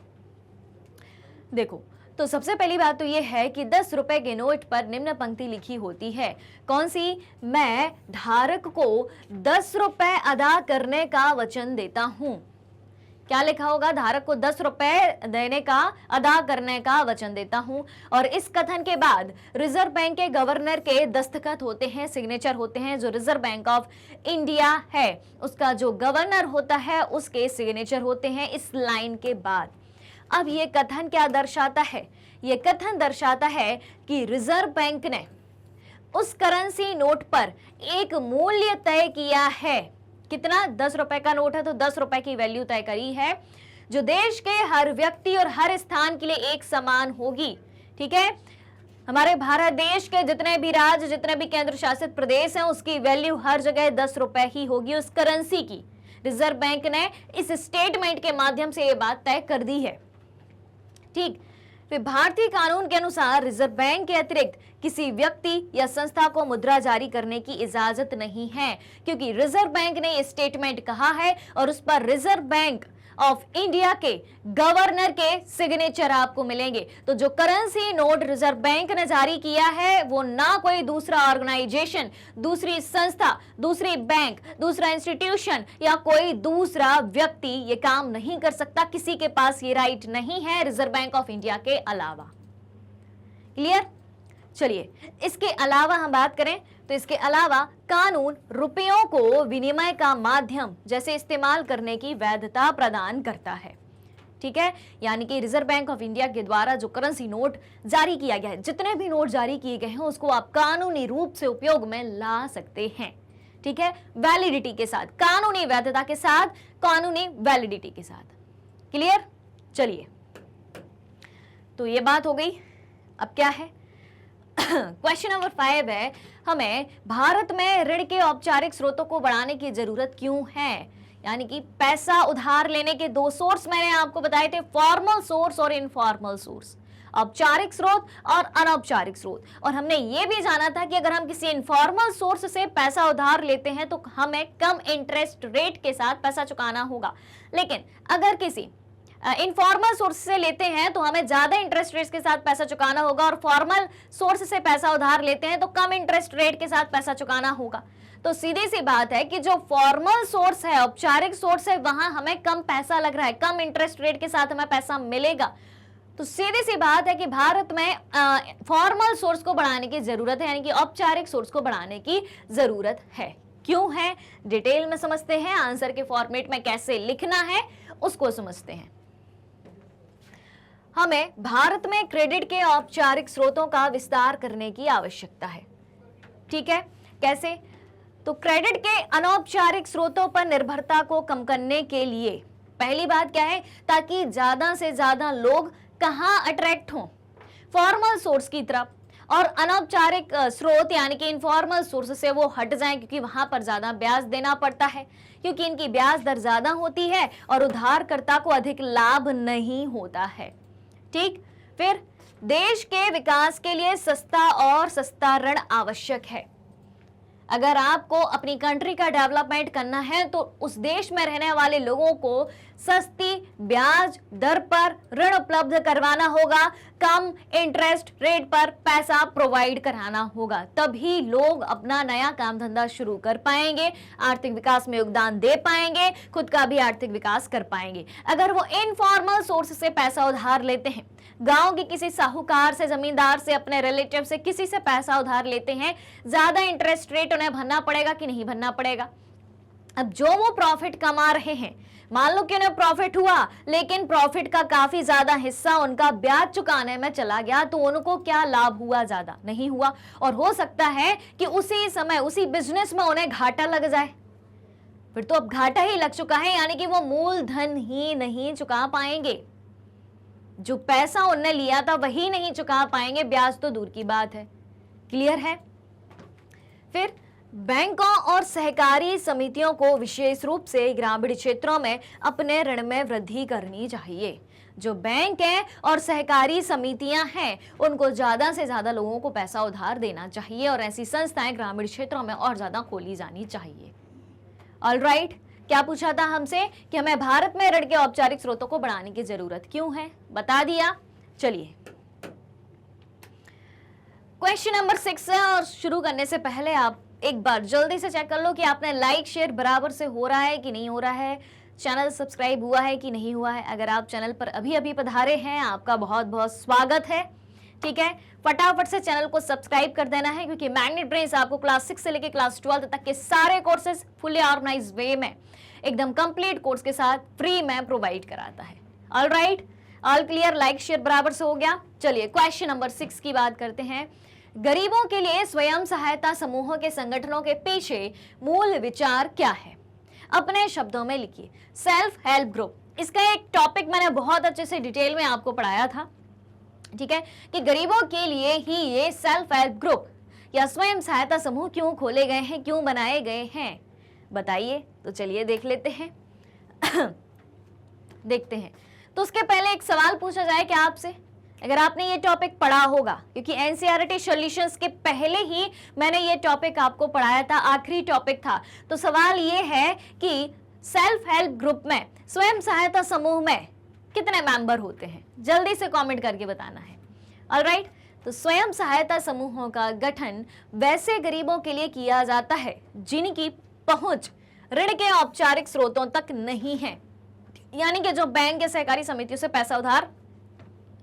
देखो, तो सबसे पहली बात तो ये है कि 10 रुपए के नोट पर निम्न पंक्ति लिखी होती है, कौन सी, मैं धारक को 10 रुपए अदा करने का वचन देता हूं। क्या लिखा होगा? धारक को 10 रुपए देने का, अदा करने का वचन देता हूं। और इस कथन के बाद रिजर्व बैंक के गवर्नर के दस्तखत होते हैं, सिग्नेचर होते हैं। जो रिजर्व बैंक ऑफ इंडिया है उसका जो गवर्नर होता है उसके सिग्नेचर होते हैं इस लाइन के बाद। अब ये कथन क्या दर्शाता है? ये कथन दर्शाता है कि रिजर्व बैंक ने उस करेंसी नोट पर एक मूल्य तय किया है। कितना? 10 रुपए का नोट है तो 10 रुपए की वैल्यू तय करी है, जो देश के हर व्यक्ति और हर स्थान के लिए एक समान होगी। ठीक है, हमारे भारत देश के जितने भी राज्य, जितने भी केंद्र शासित प्रदेश हैं, उसकी वैल्यू हर जगह 10 रुपए ही होगी उस करेंसी की। रिजर्व बैंक ने इस स्टेटमेंट के माध्यम से यह बात तय कर दी है। ठीक, फिर भारतीय कानून के अनुसार रिजर्व बैंक के अतिरिक्त किसी व्यक्ति या संस्था को मुद्रा जारी करने की इजाजत नहीं है, क्योंकि रिजर्व बैंक ने ये स्टेटमेंट कहा है और उस पर रिजर्व बैंक ऑफ इंडिया के गवर्नर के सिग्नेचर आपको मिलेंगे। तो जो करेंसी नोट रिजर्व बैंक ने जारी किया है वो ना कोई दूसरा ऑर्गेनाइजेशन, दूसरी संस्था, दूसरी बैंक, दूसरा इंस्टीट्यूशन या कोई दूसरा व्यक्ति ये काम नहीं कर सकता। किसी के पास ये राइट नहीं है रिजर्व बैंक ऑफ इंडिया के अलावा। क्लियर? चलिए, इसके अलावा हम बात करें तो इसके अलावा कानून रुपयों को विनिमय का माध्यम जैसे इस्तेमाल करने की वैधता प्रदान करता है। ठीक है, यानी कि रिजर्व बैंक ऑफ इंडिया के द्वारा जो करेंसी नोट जारी किया गया है, जितने भी नोट जारी किए गए हैं उसको आप कानूनी रूप से उपयोग में ला सकते हैं। ठीक है, वैलिडिटी के साथ, कानूनी वैधता के साथ, कानूनी वैलिडिटी के साथ। क्लियर? चलिए, तो ये बात हो गई। अब क्या है? क्वेश्चन नंबर 5 है, हमें भारत में ऋण के औपचारिक स्रोतों को बढ़ाने की जरूरत क्यों है? यानी कि पैसा उधार लेने के दो सोर्स मैंने आपको बताए थे, फॉर्मल सोर्स और इनफॉर्मल सोर्स, औपचारिक स्रोत और अनौपचारिक स्रोत। और हमने ये भी जाना था कि अगर हम किसी इनफॉर्मल सोर्स से पैसा उधार लेते हैं तो हमें कम इंटरेस्ट रेट के साथ पैसा चुकाना होगा, लेकिन अगर किसी इनफॉर्मल सोर्स से लेते हैं तो हमें ज्यादा इंटरेस्ट रेट के साथ पैसा चुकाना होगा, और फॉर्मल सोर्स से पैसा उधार लेते हैं तो कम इंटरेस्ट रेट के साथ पैसा चुकाना होगा। तो सीधी सी बात है कि जो फॉर्मल सोर्स है, औपचारिक सोर्स है, वहां हमें कम पैसा लग रहा है, कम इंटरेस्ट रेट के साथ हमें पैसा मिलेगा। तो सीधी सी बात है कि भारत में फॉर्मल सोर्स को बढ़ाने की जरूरत है, यानी कि औपचारिक सोर्स को बढ़ाने की जरूरत है। क्यों है, डिटेल में समझते हैं। आंसर के फॉर्मेट में कैसे लिखना है उसको समझते हैं। हमें भारत में क्रेडिट के औपचारिक स्रोतों का विस्तार करने की आवश्यकता है। ठीक है, कैसे? तो क्रेडिट के अनौपचारिक स्रोतों पर निर्भरता को कम करने के लिए पहली बात क्या है, ताकि ज्यादा से ज्यादा लोग कहां अट्रैक्ट हों, फॉर्मल सोर्स की तरफ, और अनौपचारिक स्रोत यानी कि इनफॉर्मल सोर्स से वो हट जाएं, क्योंकि वहां पर ज्यादा ब्याज देना पड़ता है, क्योंकि इनकी ब्याज दर ज्यादा होती है और उधारकर्ता को अधिक लाभ नहीं होता है। ठीक, फिर देश के विकास के लिए सस्ता और सस्ता ऋण आवश्यक है। अगर आपको अपनी कंट्री का डेवलपमेंट करना है तो उस देश में रहने वाले लोगों को सस्ती ब्याज दर पर ऋण उपलब्ध करवाना होगा, कम इंटरेस्ट रेट पर पैसा प्रोवाइड कराना होगा, तभी लोग अपना नया काम धंधा शुरू कर पाएंगे, आर्थिक विकास में योगदान दे पाएंगे, खुद का भी आर्थिक विकास कर पाएंगे। अगर वो इनफॉर्मल सोर्स से पैसा उधार लेते हैं, गांव के किसी साहूकार से, जमींदार से, अपने रिलेटिव से, किसी से पैसा उधार लेते हैं, ज्यादा इंटरेस्ट रेट उन्हें भरना पड़ेगा कि नहीं भरना पड़ेगा? अब जो वो प्रॉफिट कमा रहे हैं, मान लो कि उन्हें प्रॉफिट हुआ, लेकिन प्रॉफिट का काफी ज्यादा हिस्सा उनका ब्याज चुकाने में चला गया, तो उनको क्या लाभ हुआ? ज्यादा नहीं हुआ। और हो सकता है कि उसी समय उसी बिजनेस में उन्हें घाटा लग जाए, फिर तो अब घाटा ही लग चुका है, यानी कि वो मूलधन ही नहीं चुका पाएंगे, जो पैसा उन्होंने लिया था वही नहीं चुका पाएंगे, ब्याज तो दूर की बात है। क्लियर है? फिर बैंकों और सहकारी समितियों को विशेष रूप से ग्रामीण क्षेत्रों में अपने ऋण में वृद्धि करनी चाहिए। जो बैंक हैं और सहकारी समितियां हैं उनको ज्यादा से ज्यादा लोगों को पैसा उधार देना चाहिए, और ऐसी संस्थाएं ग्रामीण क्षेत्रों में और ज्यादा खोली जानी चाहिए। ऑलराइट, क्या पूछा था हमसे कि हमें भारत में ऋण के औपचारिक स्रोतों को बढ़ाने की जरूरत क्यों है, बता दिया। चलिए, क्वेश्चन नंबर 6 है, और शुरू करने से पहले आप एक बार जल्दी से चेक कर लो कि आपने लाइक शेयर बराबर से हो रहा है कि नहीं हो रहा है। चैनल सब्सक्राइब हुआ है कि नहीं हुआ है? अगर आप चैनल पर अभी अभी पधारे हैं, आपका बहुत बहुत स्वागत है। ठीक है, फटाफट से चैनल को सब्सक्राइब कर देना है, क्योंकि मैग्नेट ब्रेन्स आपको क्लास 6 से लेकर क्लास 12 तक के सारे कोर्सेज फुली ऑर्गेनाइज वे में एकदम कंप्लीट कोर्स के साथ फ्री में प्रोवाइड कराता है। All right, all clear, like share बराबर से हो गया। चलिए क्वेश्चन नंबर 6 की बात करते हैं। गरीबों के लिए स्वयं सहायता समूहों के संगठनों के पीछे मूल विचार क्या है? अपने शब्दों में लिखिए। सेल्फ हेल्प ग्रुप, इसका एक टॉपिक मैंने बहुत अच्छे से डिटेल में आपको पढ़ाया था। ठीक है, कि गरीबों के लिए ही ये सेल्फ हेल्प ग्रुप या स्वयं सहायता समूह क्यों खोले गए हैं, क्यों बनाए गए हैं, बताइए। तो चलिए देख लेते हैं। देखते हैं। तो उसके पहले एक सवाल पूछा जाए क्या आपसे, अगर आपने ये टॉपिक पढ़ा होगा, क्योंकि एनसीईआरटी सॉल्यूशंस के पहले ही मैंने ये टॉपिक आपको पढ़ाया था, आखिरी टॉपिक था। तो सवाल ये है कि सेल्फ हेल्प ग्रुप में, स्वयं सहायता समूह में कितने मेंबर होते हैं? जल्दी से कमेंट करके बताना है। ऑलराइट, तो स्वयं सहायता समूहों का गठन वैसे गरीबों के लिए किया जाता है जिनकी पहुंच ऋण के औपचारिक स्रोतों तक नहीं है, यानी कि जो बैंक या सहकारी समितियों से पैसा उधार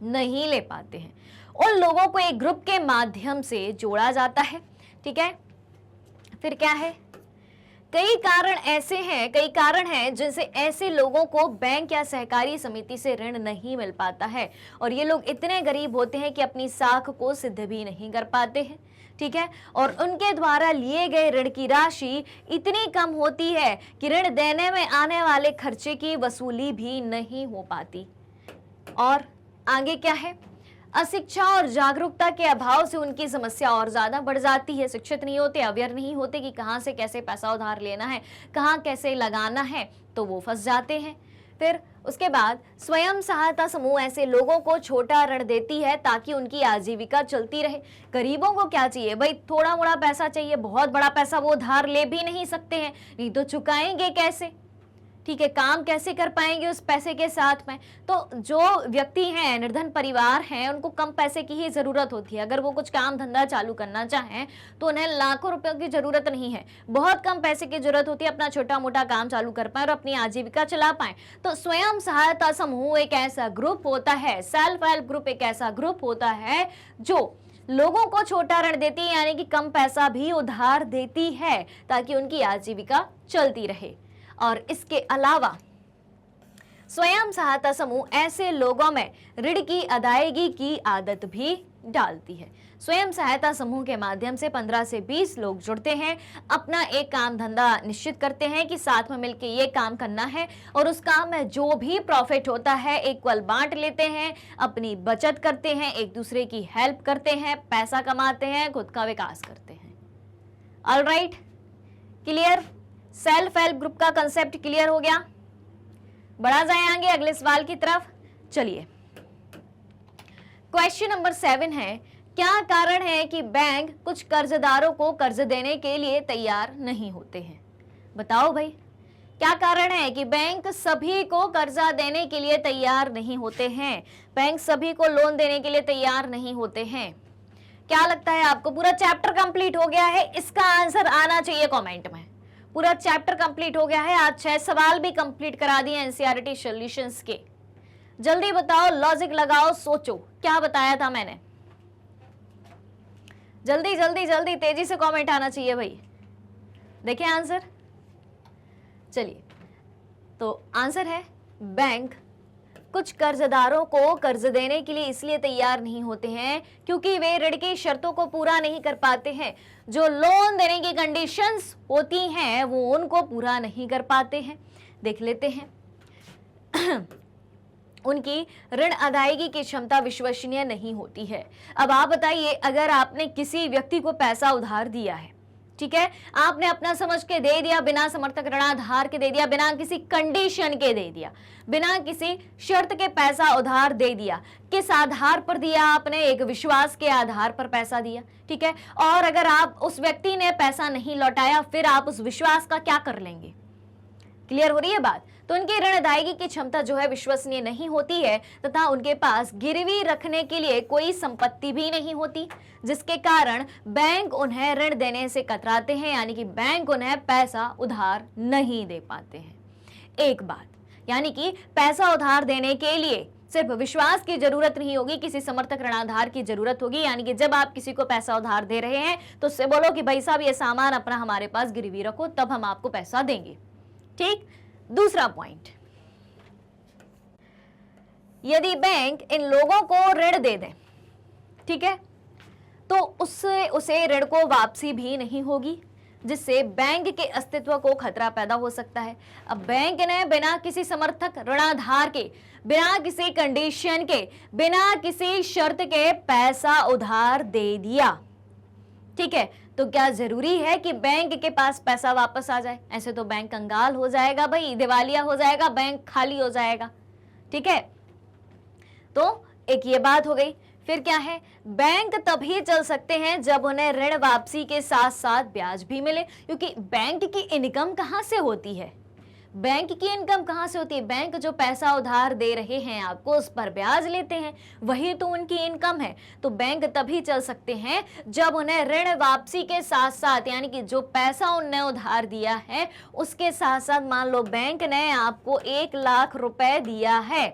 नहीं ले पाते हैं, उन लोगों को एक ग्रुप के माध्यम से जोड़ा जाता है। ठीक है, फिर क्या है? कई कारण हैं जिनसे ऐसे लोगों को बैंक या सहकारी समिति से ऋण नहीं मिल पाता है, और ये लोग इतने गरीब होते हैं कि अपनी साख को सिद्ध भी नहीं कर पाते हैं। ठीक है, और उनके द्वारा लिए गए ऋण की राशि इतनी कम होती है कि ऋण देने में आने वाले खर्चे की वसूली भी नहीं हो पाती। और आगे क्या है? अशिक्षा और जागरूकता के अभाव से उनकी समस्या और ज्यादा बढ़ जाती है। शिक्षित नहीं होते, अवेयर नहीं होते कि कहां से कैसे पैसा उधार लेना है, कहां कैसे लगाना है, तो वो फंस जाते हैं। फिर उसके बाद स्वयं सहायता समूह ऐसे लोगों को छोटा ऋण देती है ताकि उनकी आजीविका चलती रहे। गरीबों को क्या चाहिए भाई? थोड़ा मोड़ा पैसा चाहिए, बहुत बड़ा पैसा वो उधार ले भी नहीं सकते हैं, नहीं तो चुकाएंगे कैसे? ठीक है, काम कैसे कर पाएंगे उस पैसे के साथ में? तो जो व्यक्ति हैं, निर्धन परिवार हैं, उनको कम पैसे की ही जरूरत होती है। अगर वो कुछ काम धंधा चालू करना चाहें तो उन्हें लाखों रुपयों की जरूरत नहीं है, बहुत कम पैसे की जरूरत होती है, अपना छोटा मोटा काम चालू कर पाए और अपनी आजीविका चला पाए। तो स्वयं सहायता समूह एक ऐसा ग्रुप होता है, सेल्फ हेल्प ग्रुप एक ऐसा ग्रुप होता है जो लोगों को छोटा ऋण देती है, यानी कि कम पैसा भी उधार देती है ताकि उनकी आजीविका चलती रहे। और इसके अलावा स्वयं सहायता समूह ऐसे लोगों में ऋण की अदायगी की आदत भी डालती है। स्वयं सहायता समूह के माध्यम से 15 से 20 लोग जुड़ते हैं, अपना एक काम धंधा निश्चित करते हैं कि साथ में मिलकर ये काम करना है, और उस काम में जो भी प्रॉफिट होता है इक्वल बांट लेते हैं, अपनी बचत करते हैं, एक दूसरे की हेल्प करते हैं, पैसा कमाते हैं, खुद का विकास करते हैं। Alright, clear? Self help group का कंसेप्ट क्लियर हो गया? बढ़ा जाए आगे अगले सवाल की तरफ। चलिए, क्वेश्चन नंबर 7 है, क्या कारण है कि बैंक कुछ कर्जदारों को कर्ज देने के लिए तैयार नहीं होते हैं? बताओ भाई, क्या कारण है कि बैंक सभी को कर्जा देने के लिए तैयार नहीं होते हैं? बैंक सभी को लोन देने के लिए तैयार नहीं होते हैं। क्या लगता है आपको? पूरा चैप्टर कंप्लीट हो गया है, इसका आंसर आना चाहिए कमेंट में। पूरा चैप्टर कंप्लीट हो गया है, आज 6 सवाल भी कंप्लीट करा दिए एनसीईआरटी सॉल्यूशंस के। जल्दी बताओ, लॉजिक लगाओ, सोचो, क्या बताया था मैंने? जल्दी जल्दी जल्दी तेजी से कमेंट आना चाहिए भाई। देखिए आंसर। चलिए, तो आंसर है बैंक कुछ कर्जदारों को कर्ज देने के लिए इसलिए तैयार नहीं होते हैं क्योंकि वे ऋण की शर्तों को पूरा नहीं कर पाते हैं। जो लोन देने की कंडीशंस होती हैं वो उनको पूरा नहीं कर पाते हैं। देख लेते हैं। उनकी ऋण अदायगी की क्षमता विश्वसनीय नहीं होती है। अब आप बताइए, अगर आपने किसी व्यक्ति को पैसा उधार दिया है, ठीक है, आपने अपना समझ के दे दिया, बिना समर्थक ऋणाधार के दे दिया, बिना किसी कंडीशन के दे दिया, बिना किसी शर्त के पैसा उधार दे दिया। किस आधार पर दिया आपने? एक विश्वास के आधार पर पैसा दिया, ठीक है। और अगर आप उस व्यक्ति ने पैसा नहीं लौटाया, फिर आप उस विश्वास का क्या कर लेंगे? क्लियर हो रही है बात? तो उनकी ऋण अदायगी की क्षमता जो है विश्वसनीय नहीं होती है, तथा उनके पास गिरवी रखने के लिए कोई संपत्ति भी नहीं होती, जिसके कारण बैंक उन्हें ऋण देने से कतराते हैं, यानी कि बैंक उन्हें पैसा उधार नहीं दे पाते हैं। एक बात यानी कि पैसा उधार देने के लिए सिर्फ विश्वास की जरूरत नहीं होगी, किसी समर्थक ऋणाधार की जरूरत होगी। यानी कि जब आप किसी को पैसा उधार दे रहे हैं तो उससे बोलो कि भाई साहब ये सामान अपना हमारे पास गिरवी रखो, तब हम आपको पैसा देंगे। ठीक। दूसरा पॉइंट, यदि बैंक इन लोगों को ऋण दे दें, ठीक है, तो उससे उसे ऋण को वापसी भी नहीं होगी, जिससे बैंक के अस्तित्व को खतरा पैदा हो सकता है। अब बैंक ने बिना किसी समर्थक ऋणाधार के, बिना किसी कंडीशन के, बिना किसी शर्त के पैसा उधार दे दिया, ठीक है, तो क्या जरूरी है कि बैंक के पास पैसा वापस आ जाए? ऐसे तो बैंक कंगाल हो जाएगा भाई, दिवालिया हो जाएगा, बैंक खाली हो जाएगा। ठीक है, तो एक ये बात हो गई। फिर क्या है, बैंक तभी चल सकते हैं जब उन्हें ऋण वापसी के साथ साथ ब्याज भी मिले, क्योंकि बैंक की इनकम कहां से होती है? बैंक की इनकम कहां से होती है? बैंक जो पैसा उधार दे रहे हैं आपको, उस पर ब्याज लेते हैं, वही तो उनकी इनकम है। तो बैंक तभी चल सकते हैं जब उन्हें ऋण वापसी के साथ साथ, यानी कि जो पैसा उन्हें उधार दिया है उसके साथ साथ, मान लो बैंक ने आपको 1 लाख रुपए दिया है,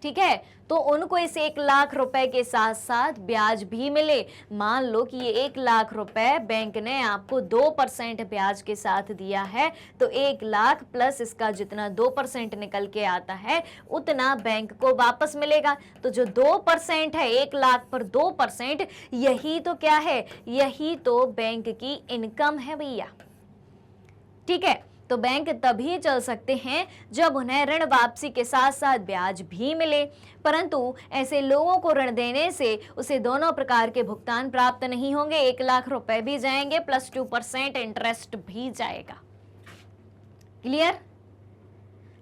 ठीक है, तो उनको इस 1 लाख रुपए के साथ साथ ब्याज भी मिले। मान लो कि ये 1 लाख रुपए बैंक ने आपको 2% ब्याज के साथ दिया है, तो 1 लाख प्लस इसका जितना 2% निकल के आता है उतना बैंक को वापस मिलेगा। तो जो 2% है, 1 लाख पर 2%, यही तो क्या है? यही तो बैंक की इनकम है भैया। ठीक है, तो बैंक तभी चल सकते हैं जब उन्हें ऋण वापसी के साथ साथ ब्याज भी मिले, परंतु ऐसे लोगों को ऋण देने से उसे दोनों प्रकार के भुगतान प्राप्त नहीं होंगे। 1 लाख रुपए भी जाएंगे प्लस 2% इंटरेस्ट भी जाएगा। क्लियर?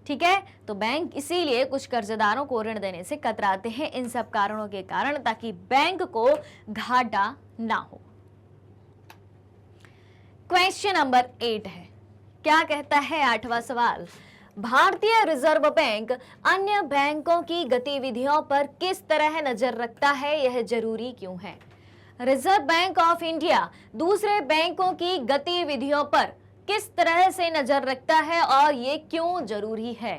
ठीक है, तो बैंक इसीलिए कुछ कर्जदारों को ऋण देने से कतराते हैं, इन सब कारणों के कारण, ताकि बैंक को घाटा ना हो। क्वेश्चन नंबर 8 है, क्या कहता है 8वां सवाल? भारतीय रिजर्व बैंक अन्य बैंकों की गतिविधियों पर किस तरह नजर रखता है, यह जरूरी क्यों है? रिजर्व बैंक ऑफ इंडिया दूसरे बैंकों की गतिविधियों पर किस तरह से नजर रखता है और ये क्यों जरूरी है?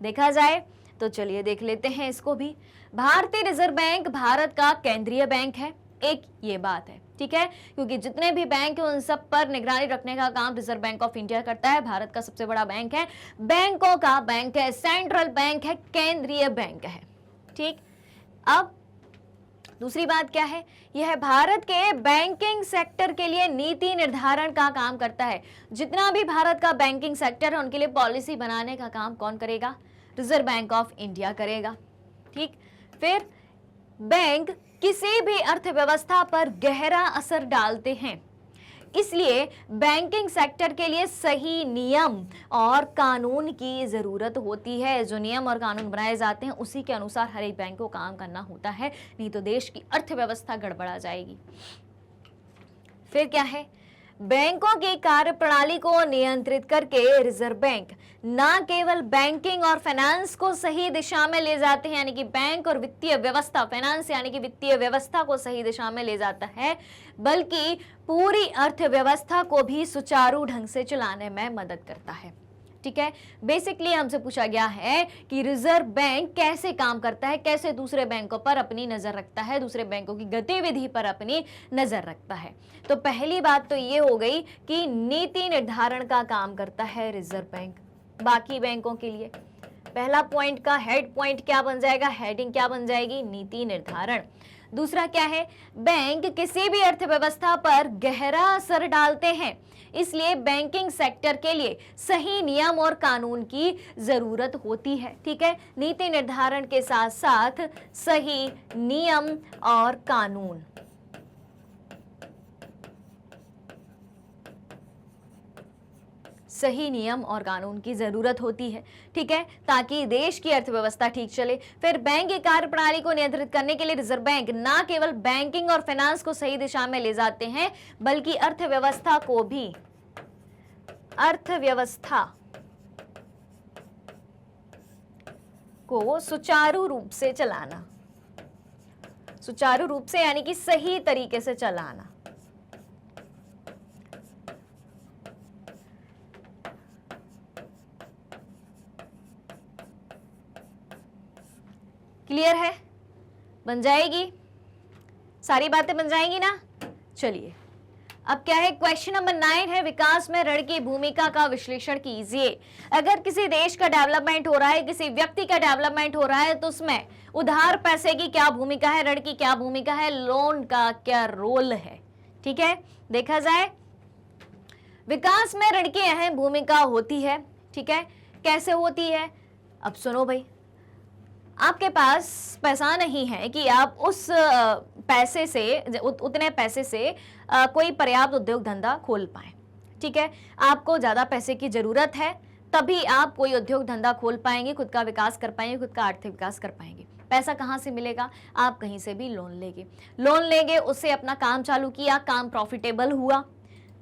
देखा जाए तो चलिए देख लेते हैं इसको भी। भारतीय रिजर्व बैंक भारत का केंद्रीय बैंक है, एक ये बात है, ठीक है, क्योंकि जितने भी बैंक हैं उन सब पर निगरानी रखने का काम रिजर्व बैंक ऑफ इंडिया करता है। भारत का सबसे बड़ा बैंक है, बैंकों का बैंक है, सेंट्रल बैंक है, केंद्रीय बैंक है। ठीक, अब दूसरी बात क्या है? यह भारत के बैंकिंग सेक्टर के लिए नीति निर्धारण का काम करता है। जितना भी भारत का बैंकिंग सेक्टर है उनके लिए पॉलिसी बनाने का काम कौन करेगा? रिजर्व बैंक ऑफ इंडिया करेगा। ठीक, फिर बैंक किसी भी अर्थव्यवस्था पर गहरा असर डालते हैं, इसलिए बैंकिंग सेक्टर के लिए सही नियम और कानून की जरूरत होती है। जो नियम और कानून बनाए जाते हैं उसी के अनुसार हर एक बैंक को काम करना होता है, नहीं तो देश की अर्थव्यवस्था गड़बड़ा जाएगी। फिर क्या है? बैंकों की कार्यप्रणाली को नियंत्रित करके रिजर्व बैंक न केवल बैंकिंग और फाइनेंस को सही दिशा में ले जाते हैं, यानी कि बैंक और वित्तीय व्यवस्था, फाइनेंस यानी कि वित्तीय व्यवस्था को सही दिशा में ले जाता है, बल्कि पूरी अर्थव्यवस्था को भी सुचारू ढंग से चलाने में मदद करता है। ठीक है, बेसिकली हमसे पूछा गया है कि रिजर्व बैंक कैसे काम करता है, कैसे दूसरे बैंकों पर अपनी नजर रखता है, दूसरे बैंकों की गतिविधि पर अपनी नजर रखता है। तो पहली बात तो ये हो गई कि नीति निर्धारण का काम करता है रिजर्व बैंक बाकी बैंकों के लिए। पहला पॉइंट का हेड पॉइंट क्या बन जाएगा, हेडिंग क्या बन जाएगी? नीति निर्धारण। दूसरा क्या है? बैंक किसी भी अर्थव्यवस्था पर गहरा असर डालते हैं, इसलिए बैंकिंग सेक्टर के लिए सही नियम और कानून की जरूरत होती है। ठीक है, नीति निर्धारण के साथ साथ सही नियम और कानून। सही नियम और कानून की जरूरत होती है, ठीक है, ताकि देश की अर्थव्यवस्था ठीक चले। फिर बैंक की कार्यप्रणाली को नियंत्रित करने के लिए रिजर्व बैंक न केवल बैंकिंग और फाइनेंस को सही दिशा में ले जाते हैं, बल्कि अर्थव्यवस्था को भी, अर्थव्यवस्था को सुचारू रूप से चलाना, सुचारू रूप से यानी कि सही तरीके से चलाना। क्लियर है? बन जाएगी, सारी बातें बन जाएंगी ना। चलिए अब क्या है, क्वेश्चन नंबर 9 है, विकास में ऋण की भूमिका का विश्लेषण कीजिए। अगर किसी देश का डेवलपमेंट हो रहा है, किसी व्यक्ति का डेवलपमेंट हो रहा है, तो उसमें उधार पैसे की क्या भूमिका है, ऋण की क्या भूमिका है, लोन का क्या रोल है। ठीक है, देखा जाए विकास में ऋण की अहम भूमिका होती है। ठीक है, कैसे होती है, अब सुनो भाई। आपके पास पैसा नहीं है कि आप उस पैसे से उतने पैसे से कोई पर्याप्त उद्योग धंधा खोल पाए। ठीक है, आपको ज्यादा पैसे की जरूरत है, तभी आप कोई उद्योग धंधा खोल पाएंगे, खुद का विकास कर पाएंगे, खुद का आर्थिक विकास कर पाएंगे। पैसा कहाँ से मिलेगा, आप कहीं से भी लोन लेंगे, उससे अपना काम चालू किया, काम प्रॉफिटेबल हुआ।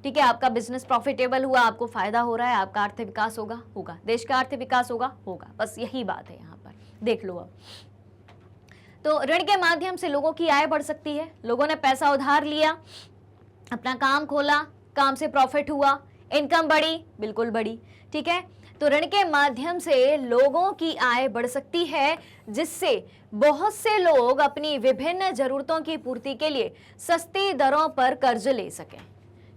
ठीक है, आपका बिजनेस प्रॉफिटेबल हुआ, आपको फायदा हो रहा है, आपका आर्थिक विकास होगा, देश का आर्थिक विकास होगा, बस यही बात है। यहाँ पर देख लो। अब तो ऋण के माध्यम से लोगों की आय बढ़ सकती है। लोगों ने पैसा उधार लिया, अपना काम खोला, काम से प्रॉफिट हुआ, इनकम बढ़ी, बिल्कुल बढ़ी। ठीक है, तो ऋण के माध्यम से लोगों की आय बढ़ सकती है, जिससे बहुत से लोग अपनी विभिन्न जरूरतों की पूर्ति के लिए सस्ती दरों पर कर्ज ले सकें।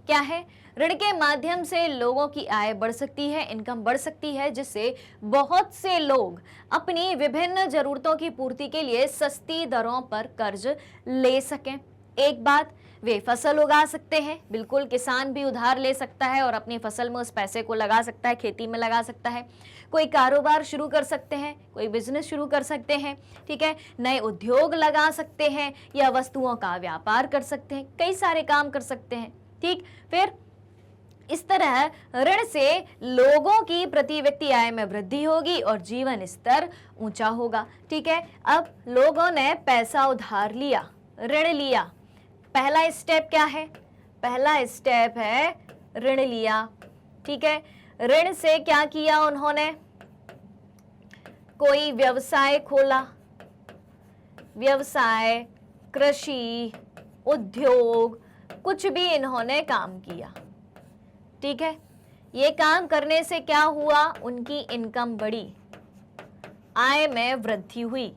क्या है, ऋण के माध्यम से लोगों की आय बढ़ सकती है, इनकम बढ़ सकती है, जिससे बहुत से लोग अपनी विभिन्न जरूरतों की पूर्ति के लिए सस्ती दरों पर कर्ज ले सकें। एक बात, वे फसल उगा सकते हैं, बिल्कुल किसान भी उधार ले सकता है और अपनी फसल में उस पैसे को लगा सकता है, खेती में लगा सकता है, कोई कारोबार शुरू कर सकते हैं, कोई बिजनेस शुरू कर सकते हैं। ठीक है, नए उद्योग लगा सकते हैं या वस्तुओं का व्यापार कर सकते हैं, कई सारे काम कर सकते हैं। ठीक, फिर इस तरह ऋण से लोगों की प्रति व्यक्ति आय में वृद्धि होगी और जीवन स्तर ऊंचा होगा। ठीक है, अब लोगों ने पैसा उधार लिया, ऋण लिया, पहला स्टेप क्या है, पहला स्टेप है ऋण लिया। ठीक है, ऋण से क्या किया उन्होंने, कोई व्यवसाय खोला, व्यवसाय, कृषि, उद्योग, कुछ भी इन्होंने काम किया। ठीक है, ये काम करने से क्या हुआ, उनकी इनकम बढ़ी, आय में वृद्धि हुई,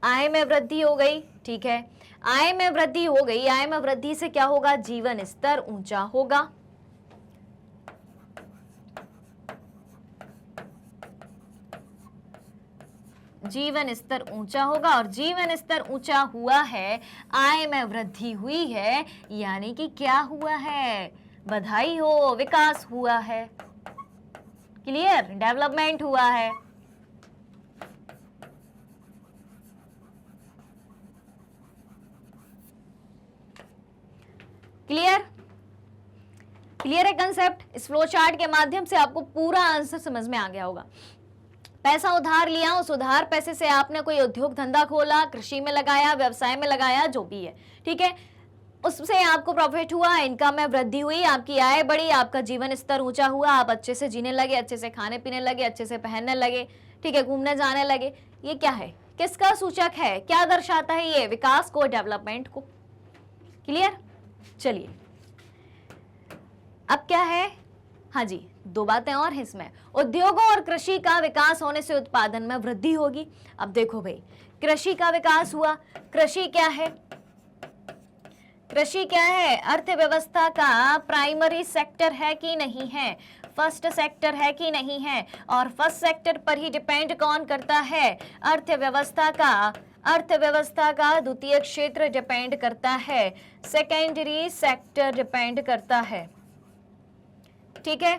आय में वृद्धि हो गई। ठीक है, आय में वृद्धि हो गई, आय में वृद्धि से क्या होगा, जीवन स्तर ऊंचा होगा। जीवन स्तर ऊंचा होगा और जीवन स्तर ऊंचा हुआ है, आय में वृद्धि हुई है, यानी कि क्या हुआ है, बधाई हो, विकास हुआ है। क्लियर, डेवलपमेंट हुआ है। क्लियर, क्लियर है कंसेप्ट। इस फ्लो चार्ट के माध्यम से आपको पूरा आंसर समझ में आ गया होगा। पैसा उधार लिया, उस उधार पैसे से आपने कोई उद्योग धंधा खोला, कृषि में लगाया, व्यवसाय में लगाया, जो भी है। ठीक है, उससे आपको प्रॉफिट हुआ, इनकम में वृद्धि हुई, आपकी आय बढ़ी, आपका जीवन स्तर ऊंचा हुआ, आप अच्छे से जीने लगे, अच्छे से खाने पीने लगे, अच्छे से पहनने लगे। ठीक है, घूमने जाने लगे। ये क्या है, किसका सूचक है, क्या दर्शाता है, ये विकास को, डेवलपमेंट को। क्लियर, चलिए अब क्या है, हाँ जी, दो बातें और हैं इसमें। उद्योगों और कृषि का विकास होने से उत्पादन में वृद्धि होगी। अब देखो भाई, कृषि का विकास हुआ, कृषि क्या है, कृषि क्या है, अर्थव्यवस्था का प्राइमरी सेक्टर है कि नहीं है, फर्स्ट सेक्टर है कि नहीं है, और फर्स्ट सेक्टर पर ही डिपेंड कौन करता है, अर्थव्यवस्था का द्वितीय क्षेत्र डिपेंड करता है, सेकेंडरी सेक्टर डिपेंड करता है। ठीक है,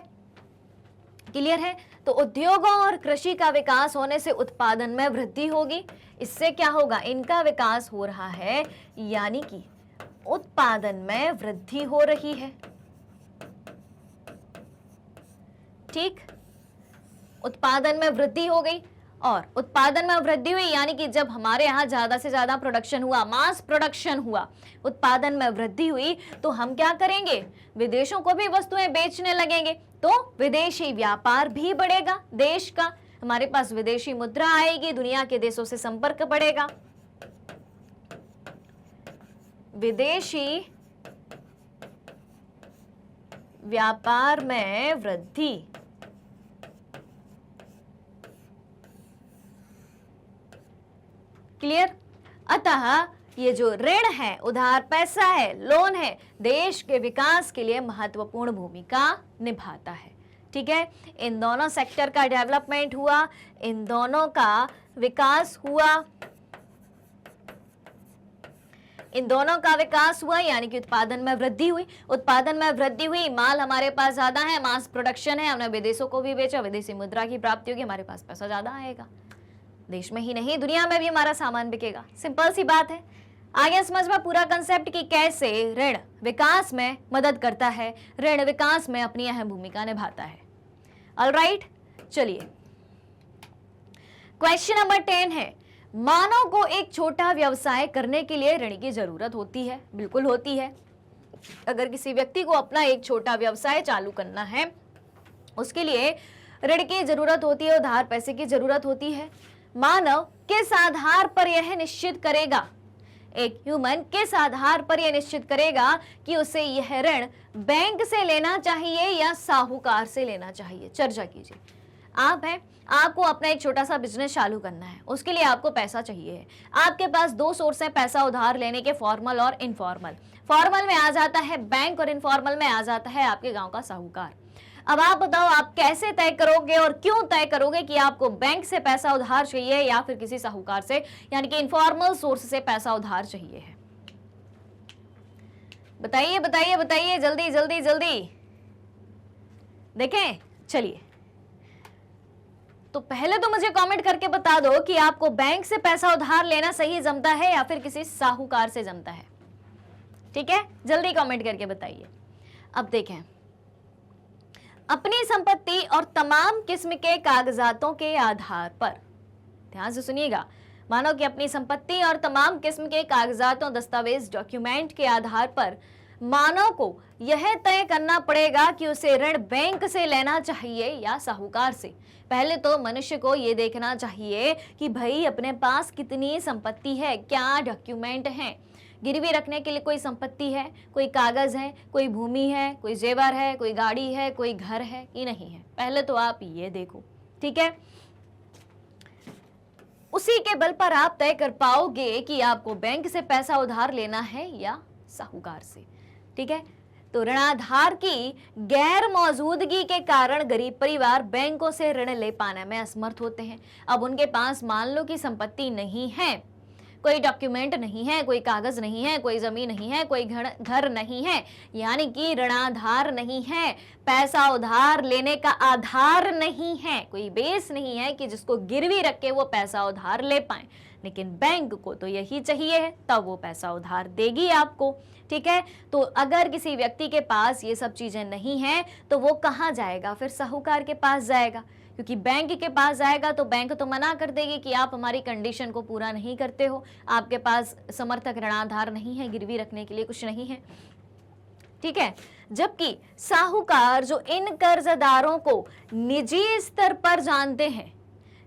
क्लियर है। तो उद्योगों और कृषि का विकास होने से उत्पादन में वृद्धि होगी। इससे क्या होगा, इनका विकास हो रहा है, यानी कि उत्पादन में वृद्धि हो रही है। ठीक, उत्पादन में वृद्धि हो गई, और उत्पादन में वृद्धि हुई यानी कि जब हमारे यहाँ ज्यादा से ज्यादा प्रोडक्शन हुआ, मास प्रोडक्शन हुआ, उत्पादन में वृद्धि हुई, तो हम क्या करेंगे, विदेशों को भी वस्तुएं बेचने लगेंगे, तो विदेशी व्यापार भी बढ़ेगा देश का, हमारे पास विदेशी मुद्रा आएगी, दुनिया के देशों से संपर्क बढ़ेगा, विदेशी व्यापार में वृद्धि क्लियर? अतः ये जो ऋण है, उधार पैसा है, लोन है, देश के विकास के लिए महत्वपूर्ण भूमिका निभाता है। ठीक है, इन दोनों सेक्टर का डेवलपमेंट हुआ, इन दोनों का विकास हुआ, इन दोनों का विकास हुआ, यानी कि उत्पादन में वृद्धि हुई। उत्पादन में वृद्धि हुई, माल हमारे पास ज्यादा है, मास प्रोडक्शन है, हमने विदेशों को भी बेचा, विदेशी मुद्रा की प्राप्ति होगी, हमारे पास पैसा ज्यादा आएगा, देश में ही नहीं दुनिया में भी हमारा सामान बिकेगा। सिंपल सी बात है। आगे समझ में पूरा कंसेप्ट कि कैसे ऋण विकास में मदद करता है, ऋण विकास में अपनी अहम भूमिका निभाता है। ऑलराइट, चलिए क्वेश्चन नंबर 10 है, मानव को एक छोटा व्यवसाय करने के लिए ऋण की जरूरत होती है? बिल्कुल होती है। अगर किसी व्यक्ति को अपना एक छोटा व्यवसाय चालू करना है, उसके लिए ऋण की जरूरत होती है, उधार पैसे की जरूरत होती है। मानव किस आधार पर यह निश्चित करेगा, एक ह्यूमन किस आधार पर यह निश्चित करेगा कि उसे यह ऋण बैंक से लेना चाहिए या साहूकार से लेना चाहिए? चर्चा कीजिए। आप हैं, आपको अपना एक छोटा सा बिजनेस चालू करना है, उसके लिए आपको पैसा चाहिए है। आपके पास दो सोर्स है पैसा उधार लेने के, फॉर्मल और इनफॉर्मल। फॉर्मल में आ जाता है बैंक और इनफॉर्मल में आ जाता है आपके गांव का साहूकार। अब आप बताओ, आप कैसे तय करोगे और क्यों तय करोगे कि आपको बैंक से पैसा उधार चाहिए या फिर किसी साहूकार से, यानी कि इनफॉर्मल सोर्स से पैसा उधार चाहिए है? बताइए बताइए बताइए, जल्दी जल्दी जल्दी देखें। चलिए, तो पहले तो मुझे कमेंट करके बता दो कि आपको बैंक से पैसा उधार लेना सही जमता है या फिर किसी साहूकार से जमता है। ठीक है, जल्दी कमेंट करके बताइए। अब देखें, अपनी संपत्ति और तमाम किस्म के कागजातों के आधार पर, ध्यान से सुनिएगा, मानो कि अपनी संपत्ति और तमाम किस्म के कागजातों, दस्तावेज, डॉक्यूमेंट के आधार पर मानव को यह तय करना पड़ेगा कि उसे ऋण बैंक से लेना चाहिए या साहूकार से। पहले तो मनुष्य को यह देखना चाहिए कि भाई अपने पास कितनी संपत्ति है, क्या डॉक्यूमेंट हैं, गिरवी रखने के लिए कोई संपत्ति है, कोई कागज है, कोई भूमि है, कोई जेवर है, कोई गाड़ी है, कोई घर है कि नहीं है। पहले तो आप ये देखो। ठीक है, उसी के बल पर आप तय कर पाओगे कि आपको बैंक से पैसा उधार लेना है या साहूकार से। ठीक है, तो ऋणाधार की गैर मौजूदगी के कारण गरीब परिवार बैंकों से ऋण ले पाने में असमर्थ होते हैं। अब उनके पास मान लो कि संपत्ति नहीं है, कोई डॉक्यूमेंट नहीं है, कोई कागज नहीं है, कोई जमीन नहीं है, कोई घर नहीं है, यानी कि ऋणाधार नहीं है, पैसा उधार लेने का आधार नहीं है, कोई बेस नहीं है कि जिसको गिरवी रख के वो पैसा उधार ले पाए। लेकिन बैंक को तो यही चाहिए है, तब वो पैसा उधार देगी आपको। ठीक है, तो अगर किसी व्यक्ति के पास ये सब चीजें नहीं है तो वो कहाँ जाएगा? फिर साहूकार के पास जाएगा, क्योंकि बैंक के पास जाएगा तो बैंक तो मना कर देगी कि आप हमारी कंडीशन को पूरा नहीं करते हो, आपके पास समर्थक ऋणाधार नहीं है, गिरवी रखने के लिए कुछ नहीं है। ठीक है, जबकि साहूकार जो इन कर्जदारों को निजी स्तर पर जानते हैं,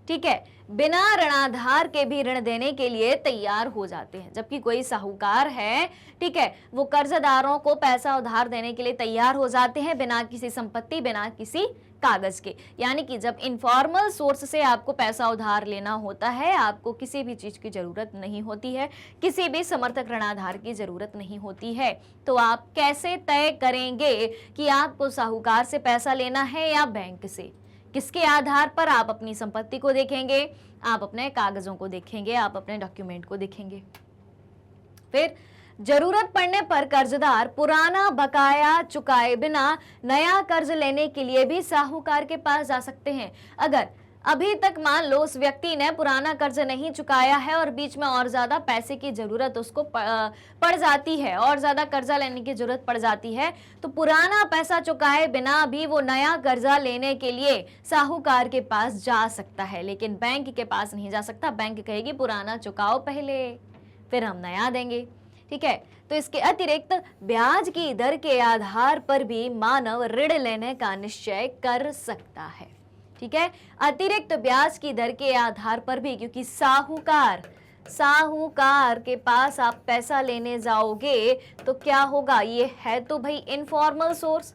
ठीक है, बिना ऋणाधार के भी ऋण देने के लिए तैयार हो जाते हैं। जबकि कोई साहूकार है, ठीक है, वो कर्जदारों को पैसा उधार देने के लिए तैयार हो जाते हैं बिना किसी संपत्ति, बिना किसी कागज के। यानी कि जब इनफॉर्मल सोर्स से आपको पैसा उधार लेना होता है, आपको किसी भी चीज की जरूरत नहीं होती है, किसी भी समर्थक ऋणाधार की जरूरत नहीं होती है। तो आप कैसे तय करेंगे कि आपको साहूकार से पैसा लेना है या बैंक से? किसके आधार पर? आप अपनी संपत्ति को देखेंगे, आप अपने कागजों को देखेंगे, आप अपने डॉक्यूमेंट को देखेंगे। फिर जरूरत पड़ने पर कर्जदार पुराना बकाया चुकाए बिना नया कर्ज लेने के लिए भी साहूकार के पास जा सकते हैं। अगर अभी तक मान लो उस व्यक्ति ने पुराना कर्ज नहीं चुकाया है और बीच में और ज्यादा पैसे की जरूरत उसको पड़ जाती है, और ज्यादा कर्जा लेने की जरूरत पड़ जाती है, तो पुराना पैसा चुकाए बिना भी वो नया कर्जा लेने के लिए साहूकार के पास जा सकता है, लेकिन बैंक के पास नहीं जा सकता। बैंक कहेगी पुराना चुकाओ पहले, फिर हम नया देंगे। ठीक है, तो इसके अतिरिक्त ब्याज की दर के आधार पर भी मानव ऋण लेने का निश्चय कर सकता है। ठीक है, अतिरिक्त ब्याज की दर के आधार पर भी, क्योंकि साहूकार के पास आप पैसा लेने जाओगे तो क्या होगा? ये है तो भाई इनफॉर्मल सोर्स,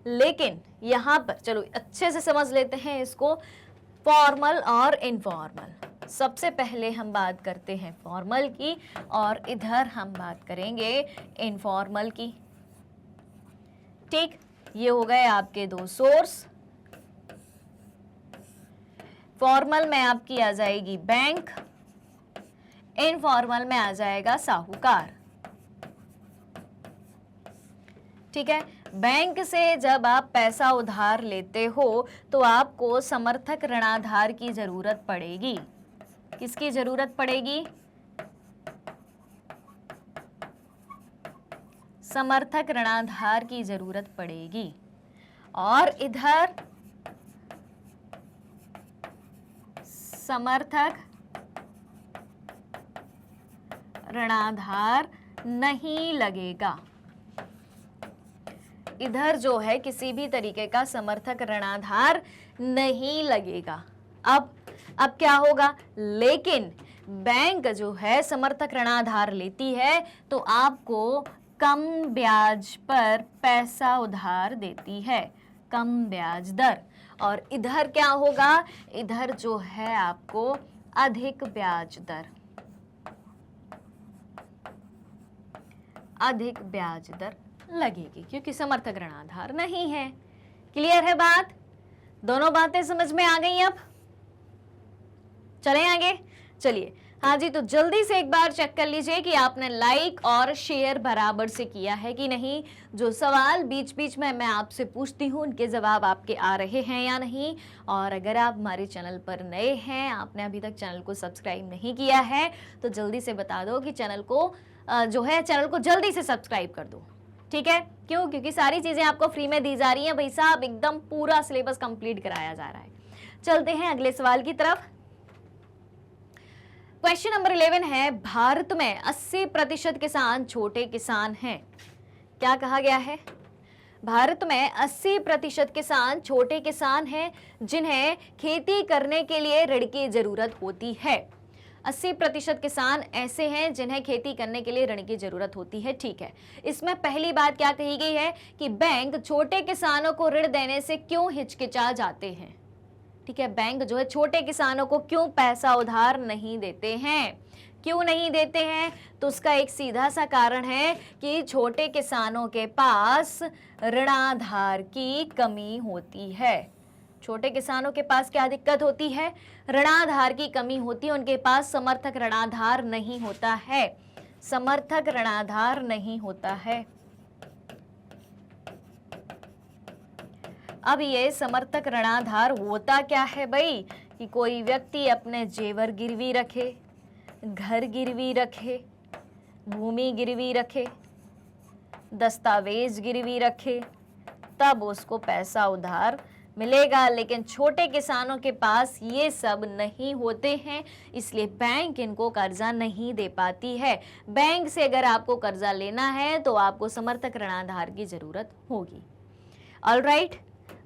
लेकिन यहां पर चलो अच्छे से समझ लेते हैं इसको, फॉर्मल और इनफॉर्मल। सबसे पहले हम बात करते हैं फॉर्मल की और इधर हम बात करेंगे इनफॉर्मल की। ठीक, ये हो गए आपके दो सोर्स। फॉर्मल में आपकी आ जाएगी बैंक, इनफॉर्मल में आ जाएगा साहूकार। ठीक है, बैंक से जब आप पैसा उधार लेते हो तो आपको समर्थक ऋणाधार की जरूरत पड़ेगी। किसकी जरूरत पड़ेगी? समर्थक ऋणाधार की जरूरत पड़ेगी। और इधर समर्थक ऋणाधार नहीं लगेगा। इधर जो है किसी भी तरीके का समर्थक ऋणाधार नहीं लगेगा। अब क्या होगा? लेकिन बैंक जो है समर्थक ऋणाधार लेती है तो आपको कम ब्याज पर पैसा उधार देती है, कम ब्याज दर। और इधर क्या होगा? इधर जो है आपको अधिक ब्याज दर, अधिक ब्याज दर लगेगी क्योंकि समर्थक ऋणाधार नहीं है। क्लियर है बात? दोनों बातें समझ में आ गई? अब चलें आगे। चलिए, हाँ जी, तो जल्दी से एक बार चेक कर लीजिए कि आपने लाइक और शेयर बराबर से किया है कि नहीं। जो सवाल बीच बीच में मैं आपसे पूछती हूँ उनके जवाब आपके आ रहे हैं या नहीं। और अगर आप हमारे चैनल पर नए हैं, आपने अभी तक चैनल को सब्सक्राइब नहीं किया है तो जल्दी से बता दो कि चैनल को चैनल को जल्दी से सब्सक्राइब कर दो। ठीक है, क्यों? क्योंकि सारी चीजें आपको फ्री में दी जा रही हैं भाई साहब, एकदम पूरा सिलेबस कंप्लीट कराया जा रहा है। चलते हैं अगले सवाल की तरफ। क्वेश्चन नंबर 11 है, भारत में 80% किसान छोटे किसान हैं। क्या कहा गया है? भारत में 80% किसान छोटे किसान हैं जिन्हें खेती करने के लिए ऋण की जरूरत होती है। 80% किसान ऐसे हैं जिन्हें खेती करने के लिए ऋण की जरूरत होती है। ठीक है, इसमें पहली बात क्या कही गई है कि बैंक छोटे किसानों को ऋण देने से क्यों हिचकिचा जाते हैं। ठीक है, बैंक जो है छोटे किसानों को क्यों पैसा उधार नहीं देते हैं? क्यों नहीं देते हैं? तो उसका एक सीधा सा कारण है कि छोटे किसानों के पास ऋणाधार की कमी होती है। छोटे किसानों के पास क्या दिक्कत होती है? ऋणाधार की कमी होती है। उनके पास समर्थक ऋणाधार नहीं होता है, समर्थक ऋणाधार नहीं होता है। अब ये समर्थक ऋणाधार होता क्या है भाई? कि कोई व्यक्ति अपने जेवर गिरवी रखे, घर गिरवी रखे, भूमि गिरवी रखे, दस्तावेज गिरवी रखे, तब उसको पैसा उधार मिलेगा। लेकिन छोटे किसानों के पास ये सब नहीं होते हैं, इसलिए बैंक इनको कर्जा नहीं दे पाती है। बैंक से अगर आपको कर्जा लेना है तो आपको समर्थक ऋणाधार की जरूरत होगी। ऑलराइट,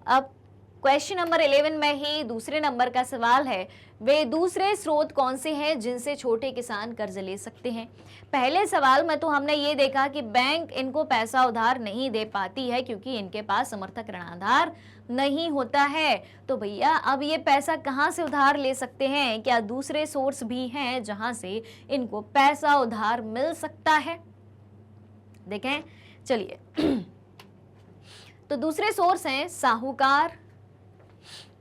अब क्वेश्चन नंबर 11 में ही दूसरे नंबर का सवाल है, वे दूसरे स्रोत कौन से हैं जिनसे छोटे किसान कर्ज ले सकते हैं। पहले सवाल में तो हमने ये देखा कि बैंक इनको पैसा उधार नहीं दे पाती है क्योंकि इनके पास समर्थक ऋणाधार नहीं होता है। तो भैया अब ये पैसा कहाँ से उधार ले सकते हैं? क्या दूसरे सोर्स भी हैं जहां से इनको पैसा उधार मिल सकता है? देखें, चलिए तो दूसरे सोर्स हैं साहूकार,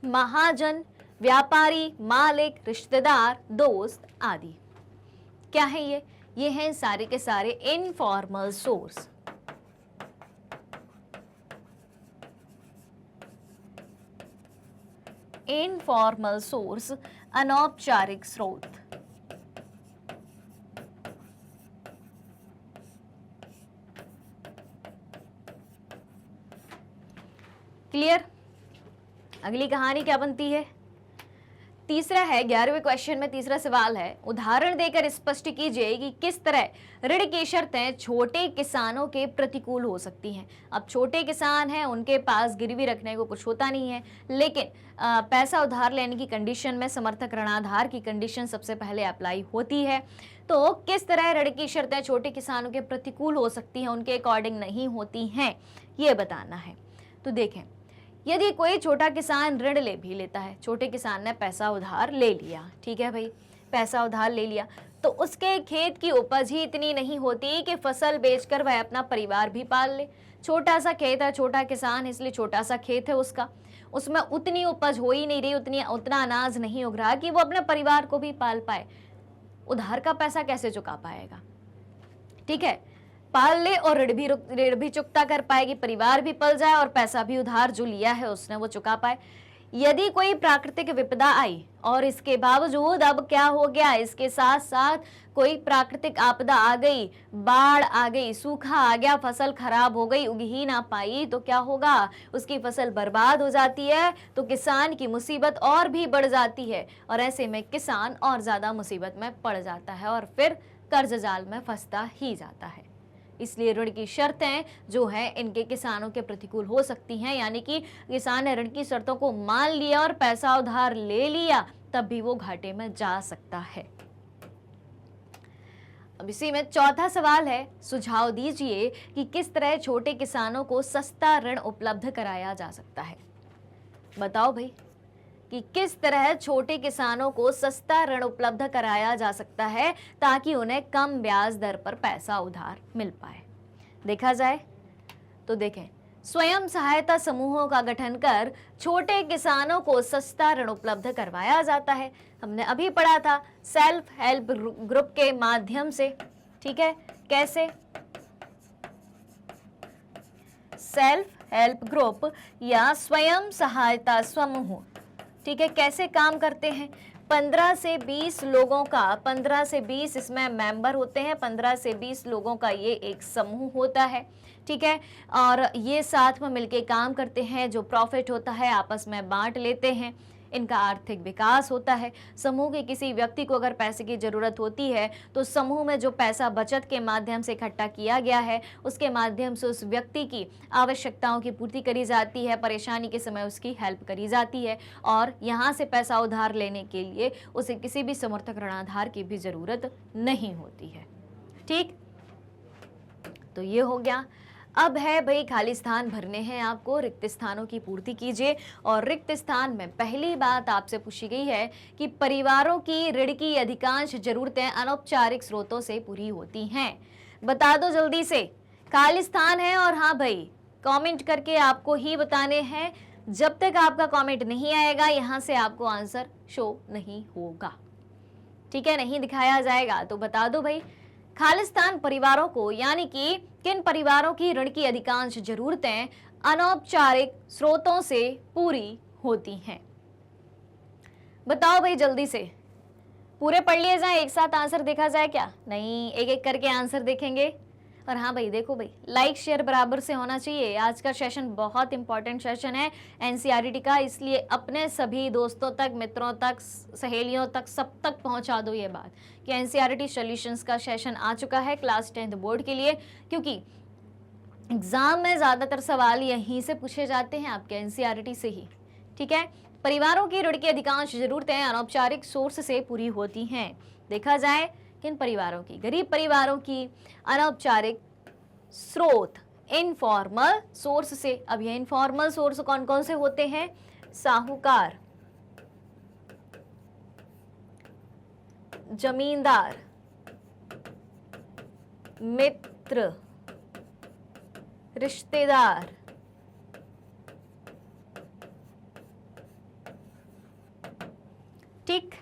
महाजन, व्यापारी, मालिक, रिश्तेदार, दोस्त आदि। क्या है ये? ये हैं सारे के सारे इनफॉर्मल सोर्स। इनफॉर्मल सोर्स, अनौपचारिक स्रोत। क्लियर? अगली कहानी क्या बनती है? तीसरा है 11वें क्वेश्चन में तीसरा सवाल है, उदाहरण देकर स्पष्ट कीजिए कि किस तरह ऋण की शर्तें छोटे किसानों के प्रतिकूल हो सकती हैं। अब छोटे किसान हैं, उनके पास गिरवी रखने को कुछ होता नहीं है, लेकिन पैसा उधार लेने की कंडीशन में समर्थक ऋणाधार की कंडीशन सबसे पहले अप्लाई होती है। तो किस तरह ऋण की शर्तें छोटे किसानों के प्रतिकूल हो सकती हैं, उनके अकॉर्डिंग नहीं होती हैं, ये बताना है। तो देखें, यदि कोई छोटा किसान ऋण ले भी लेता है, छोटे किसान ने पैसा उधार ले लिया, ठीक है भाई, पैसा उधार ले लिया तो उसके खेत की उपज ही इतनी नहीं होती कि फसल बेचकर वह अपना परिवार भी पाल ले। छोटा सा खेत है, छोटा किसान, इसलिए छोटा सा खेत है उसका, उसमें उतनी उपज हो ही नहीं रही, उतना अनाज नहीं उग रहा कि वो अपने परिवार को भी पाल पाए। उधार का पैसा कैसे चुका पाएगा? ठीक है, पाल ले और ऋण भी चुकता कर पाएगी, परिवार भी पल जाए और पैसा भी उधार जो लिया है उसने वो चुका पाए। यदि कोई प्राकृतिक विपदा आई और इसके बावजूद अब क्या हो गया, इसके साथ साथ कोई प्राकृतिक आपदा आ गई, बाढ़ आ गई, सूखा आ गया, फसल खराब हो गई, उग ही ना पाई, तो क्या होगा? उसकी फसल बर्बाद हो जाती है, तो किसान की मुसीबत और भी बढ़ जाती है और ऐसे में किसान और ज्यादा मुसीबत में पड़ जाता है और फिर कर्ज जाल में फंसता ही जाता है। इसलिए ऋण की शर्तें जो है इनके किसानों के प्रतिकूल हो सकती हैं, यानी कि किसान ने ऋण की शर्तों को मान लिया और पैसा उधार ले लिया तब भी वो घाटे में जा सकता है। अब इसी में चौथा सवाल है, सुझाव दीजिए कि किस तरह छोटे किसानों को सस्ता ऋण उपलब्ध कराया जा सकता है। बताओ भाई कि किस तरह छोटे किसानों को सस्ता ऋण उपलब्ध कराया जा सकता है ताकि उन्हें कम ब्याज दर पर पैसा उधार मिल पाए। देखा जाए तो देखें, स्वयं सहायता समूहों का गठन कर छोटे किसानों को सस्ता ऋण उपलब्ध करवाया जाता है। हमने अभी पढ़ा था, सेल्फ हेल्प ग्रुप के माध्यम से। ठीक है, कैसे? सेल्फ हेल्प ग्रुप या स्वयं सहायता समूह, ठीक है, कैसे काम करते हैं? 15 से 20 लोगों का, 15 से 20 इसमें मेंबर होते हैं, 15 से 20 लोगों का ये एक समूह होता है। ठीक है, और ये साथ में मिलके काम करते हैं, जो प्रॉफिट होता है आपस में बांट लेते हैं, इनका आर्थिक विकास होता है। समूह के किसी व्यक्ति को अगर पैसे की जरूरत होती है तो समूह में जो पैसा बचत के माध्यम से इकट्ठा किया गया है उसके माध्यम से उस व्यक्ति की आवश्यकताओं की पूर्ति करी जाती है, परेशानी के समय उसकी हेल्प करी जाती है और यहाँ से पैसा उधार लेने के लिए उसे किसी भी समर्थक ऋणाधार की भी जरूरत नहीं होती है। ठीक, तो ये हो गया। अब है भाई खाली स्थान भरने हैं आपको, रिक्त स्थानों की पूर्ति कीजिए। और रिक्त स्थान में पहली बात आपसे पूछी गई है कि परिवारों की ऋण की अधिकांश जरूरतें अनौपचारिक स्रोतों से पूरी होती हैं। बता दो जल्दी से, खाली स्थान है और हाँ भाई कमेंट करके आपको ही बताने हैं। जब तक आपका कमेंट नहीं आएगा यहाँ से आपको आंसर शो नहीं होगा। ठीक है, नहीं दिखाया जाएगा। तो बता दो भाई, खालिस्तान परिवारों को यानी कि किन परिवारों की ऋण की अधिकांश जरूरतें अनौपचारिक स्रोतों से पूरी होती हैं? बताओ भाई जल्दी से, पूरे पढ़ लिए जाए, एक साथ आंसर देखा जाए क्या? नहीं, एक एक करके आंसर देखेंगे। और हाँ भाई देखो भाई, लाइक शेयर बराबर से होना चाहिए। आज का सेशन बहुत इंपॉर्टेंट सेशन है एनसीईआरटी का, इसलिए अपने सभी दोस्तों तक, मित्रों तक, सहेलियों तक, सब तक पहुंचा दो ये बात कि एनसीईआरटी सॉल्यूशंस का सेशन आ चुका है क्लास 10th बोर्ड के लिए, क्योंकि एग्जाम में ज़्यादातर सवाल यहीं से पूछे जाते हैं आपके एनसीईआरटी से ही। ठीक है, परिवारों की ऋण की अधिकांश जरूरतें अनौपचारिक सोर्स से पूरी होती हैं। देखा जाए किन परिवारों की? गरीब परिवारों की अनौपचारिक स्रोत, इनफॉर्मल सोर्स से। अब ये इनफॉर्मल सोर्स कौन कौन से होते हैं? साहूकार, जमींदार, मित्र, रिश्तेदार, ठीक।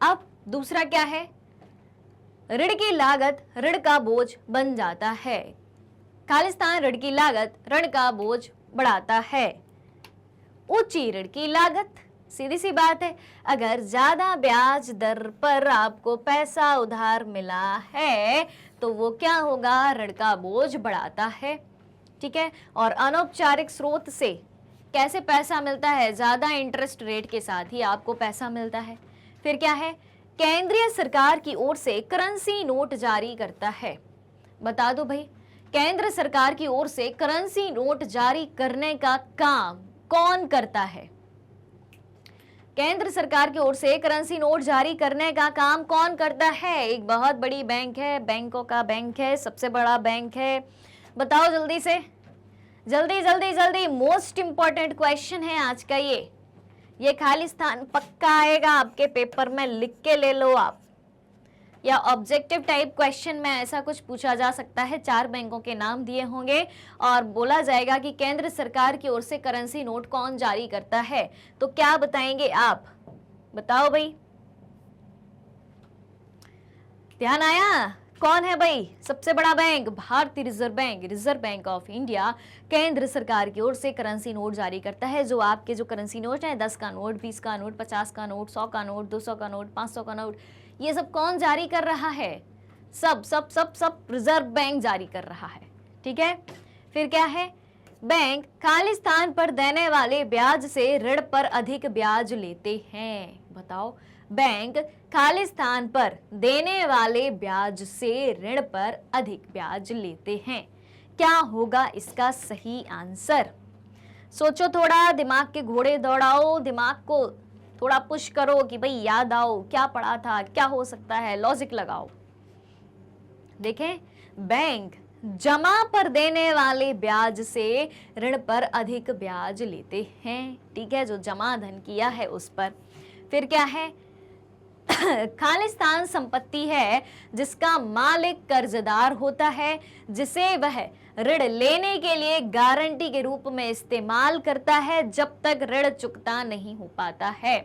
अब दूसरा क्या है? ऋण की लागत ऋण का बोझ बन जाता है। खालिस्तान ऋण की लागत ऋण का बोझ बढ़ाता है। ऊंची ऋण की लागत, सीधी सी बात है, अगर ज्यादा ब्याज दर पर आपको पैसा उधार मिला है तो वो क्या होगा? ऋण का बोझ बढ़ाता है। ठीक है, और अनौपचारिक स्रोत से कैसे पैसा मिलता है? ज्यादा इंटरेस्ट रेट के साथ ही आपको पैसा मिलता है। फिर क्या है? केंद्रीय सरकार की ओर से करेंसी नोट जारी करता है। बता दो भाई, केंद्र सरकार की ओर से करेंसी नोट जारी करने का काम कौन करता है? केंद्र सरकार की ओर से करेंसी नोट जारी करने का काम कौन करता है? एक बहुत बड़ी बैंक है, बैंकों का बैंक है, सबसे बड़ा बैंक है। बताओ जल्दी से, जल्दी जल्दी जल्दी। मोस्ट इंपॉर्टेंट क्वेश्चन है आज का ये खालिस्तान पक्का आएगा आपके पेपर में, लिख के ले लो आप। या ऑब्जेक्टिव टाइप क्वेश्चन में ऐसा कुछ पूछा जा सकता है। 4 बैंकों के नाम दिए होंगे और बोला जाएगा कि केंद्र सरकार की ओर से करेंसी नोट कौन जारी करता है, तो क्या बताएंगे आप? बताओ भाई, ध्यान आया? कौन है भाई सबसे बड़ा बैंक? भारतीय reserve bank, reserve bank of India केंद्र सरकार की ओर से करेंसी नोट जारी करता है। जो आपके जो करेंसी नोट है, 10 का नोट, 20 का नोट, 50 का नोट, 100 का नोट, 200 का नोट, 500 का नोट, ये सब कौन जारी कर रहा है? सब सब सब सब रिजर्व बैंक जारी कर रहा है। ठीक है, फिर क्या है? बैंक खाली स्थान पर देने वाले ब्याज से ऋण पर अधिक ब्याज लेते हैं। बताओ, बैंक खाली स्थान पर देने वाले ब्याज से ऋण पर अधिक ब्याज लेते हैं। क्या होगा इसका सही आंसर? सोचो थोड़ा, दिमाग के घोड़े दौड़ाओ, दिमाग को थोड़ा पुश करो कि भाई याद आओ क्या पढ़ा था, क्या हो सकता है, लॉजिक लगाओ। देखें, बैंक जमा पर देने वाले ब्याज से ऋण पर अधिक ब्याज लेते हैं। ठीक है, जो जमा धन किया है उस पर। फिर क्या है? खालिस्तान संपत्ति है जिसका मालिक कर्जदार होता है, जिसे वह ऋण लेने के लिए गारंटी के रूप में इस्तेमाल करता है जब तक ऋण चुकता नहीं हो पाता है।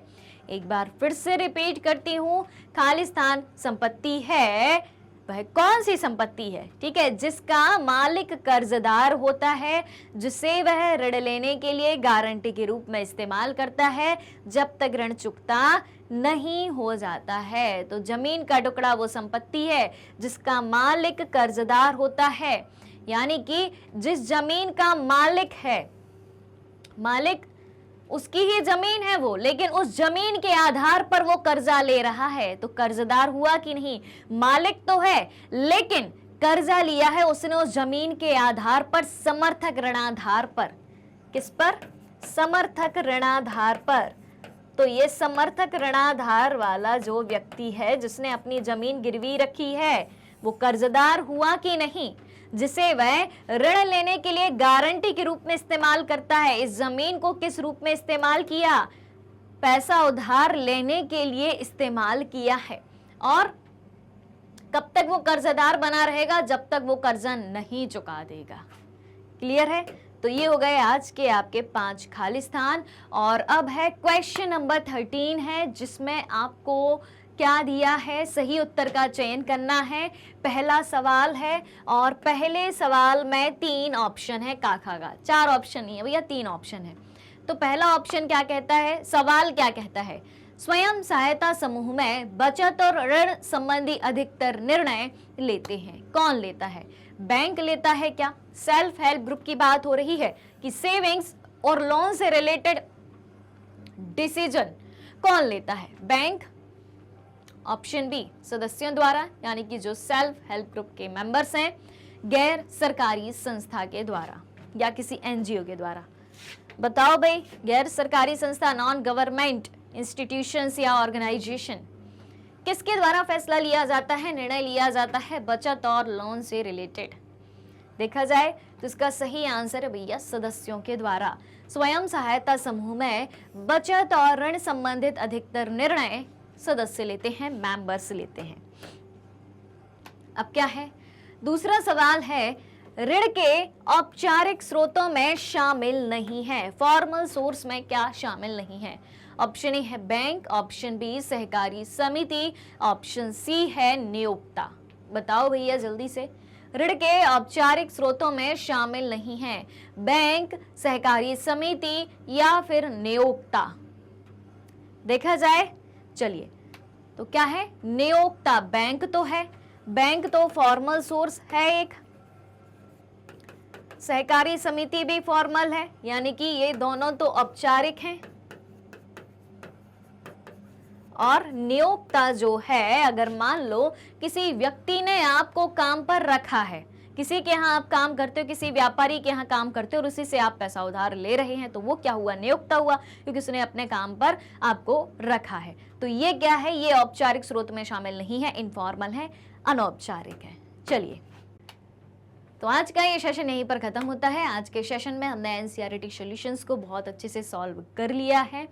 एक बार फिर से रिपीट करती हूं, खालिस्तान संपत्ति है वह कौन सी संपत्ति है? ठीक है, जिसका मालिक कर्जदार होता है, जिसे वह ऋण लेने के लिए गारंटी के रूप में इस्तेमाल करता है जब तक ऋण चुकता नहीं हो जाता है। तो जमीन का टुकड़ा वो संपत्ति है जिसका मालिक कर्जदार होता है, यानी कि जिस जमीन का मालिक है, मालिक उसकी ही जमीन है वो, लेकिन उस जमीन के आधार पर वो कर्जा ले रहा है, तो कर्जदार हुआ कि नहीं? मालिक तो है लेकिन कर्जा लिया है उसने उस जमीन के आधार पर, समर्थक ऋणाधार पर। किस पर? समर्थक ऋणाधार पर। तो ये समर्थक ऋणाधार वाला जो व्यक्ति है जिसने अपनी जमीन गिरवी रखी है, वो कर्जदार हुआ कि नहीं? जिसे वह ऋण लेने के लिए गारंटी के रूप में इस्तेमाल करता है। इस जमीन को किस रूप में इस्तेमाल किया? पैसा उधार लेने के लिए इस्तेमाल किया है। और कब तक वो कर्जदार बना रहेगा? जब तक वो कर्जा नहीं चुका देगा। क्लियर है? तो ये हो गए आज के आपके 5 खाली स्थान। और अब है क्वेश्चन नंबर 13 है, जिसमें आपको क्या दिया है? सही उत्तर का चयन करना है। पहला सवाल है और पहले सवाल में 3 ऑप्शन है, काखागा 4 ऑप्शन नहीं है भैया, 3 ऑप्शन है। तो पहला ऑप्शन क्या कहता है? सवाल क्या कहता है? स्वयं सहायता समूह में बचत और ऋण संबंधी अधिकतर निर्णय लेते हैं। कौन लेता है? बैंक लेता है क्या? सेल्फ हेल्प ग्रुप की बात हो रही है कि सेविंग्स और लोन से रिलेटेड डिसीजन कौन लेता है? बैंक। ऑप्शन बी, सदस्यों द्वारा, यानी कि जो सेल्फ हेल्प ग्रुप के मेंबर्स हैं, गैर सरकारी संस्था के द्वारा या किसी एनजीओ के द्वारा। बताओ भाई, गैर सरकारी संस्था, नॉन गवर्नमेंट इंस्टीट्यूशंस या ऑर्गेनाइजेशन, किसके द्वारा फैसला लिया जाता है, निर्णय लिया जाता है बचत और लोन से रिलेटेड? देखा जाए तो इसका सही आंसर है भैया सदस्यों के द्वारा। स्वयं सहायता समूह में बचत और ऋण संबंधित अधिकतर निर्णय सदस्य लेते हैं, मेंबर्स लेते हैं। अब क्या है? दूसरा सवाल है, ऋण के औपचारिक स्रोतों में शामिल नहीं है। फॉर्मल सोर्स में क्या शामिल नहीं है? ऑप्शन ए है बैंक, ऑप्शन बी सहकारी समिति, ऑप्शन सी है नियोक्ता। बताओ भैया जल्दी से, ऋण के औपचारिक स्रोतों में शामिल नहीं है बैंक, सहकारी समिति या फिर नियोक्ता। देखा जाए, चलिए, तो क्या है? नियोक्ता। बैंक तो है, बैंक तो फॉर्मल सोर्स है एक, सहकारी समिति भी फॉर्मल है, यानी कि ये दोनों तो औपचारिक हैं। और नियोक्ता जो है, अगर मान लो किसी व्यक्ति ने आपको काम पर रखा है, किसी के यहाँ आप काम करते हो, किसी व्यापारी के यहाँ काम करते हो और उसी से आप पैसा उधार ले रहे हैं, तो वो क्या हुआ? नियोक्ता हुआ, क्योंकि उसने अपने काम पर आपको रखा है। तो ये क्या है? ये औपचारिक स्रोत में शामिल नहीं है, इनफॉर्मल है, अनौपचारिक है। चलिए, तो आज का ये सेशन यहीं पर ख़त्म होता है। आज के सेशन में हमने एनसीईआरटी सॉल्यूशंस को बहुत अच्छे से सॉल्व कर लिया है।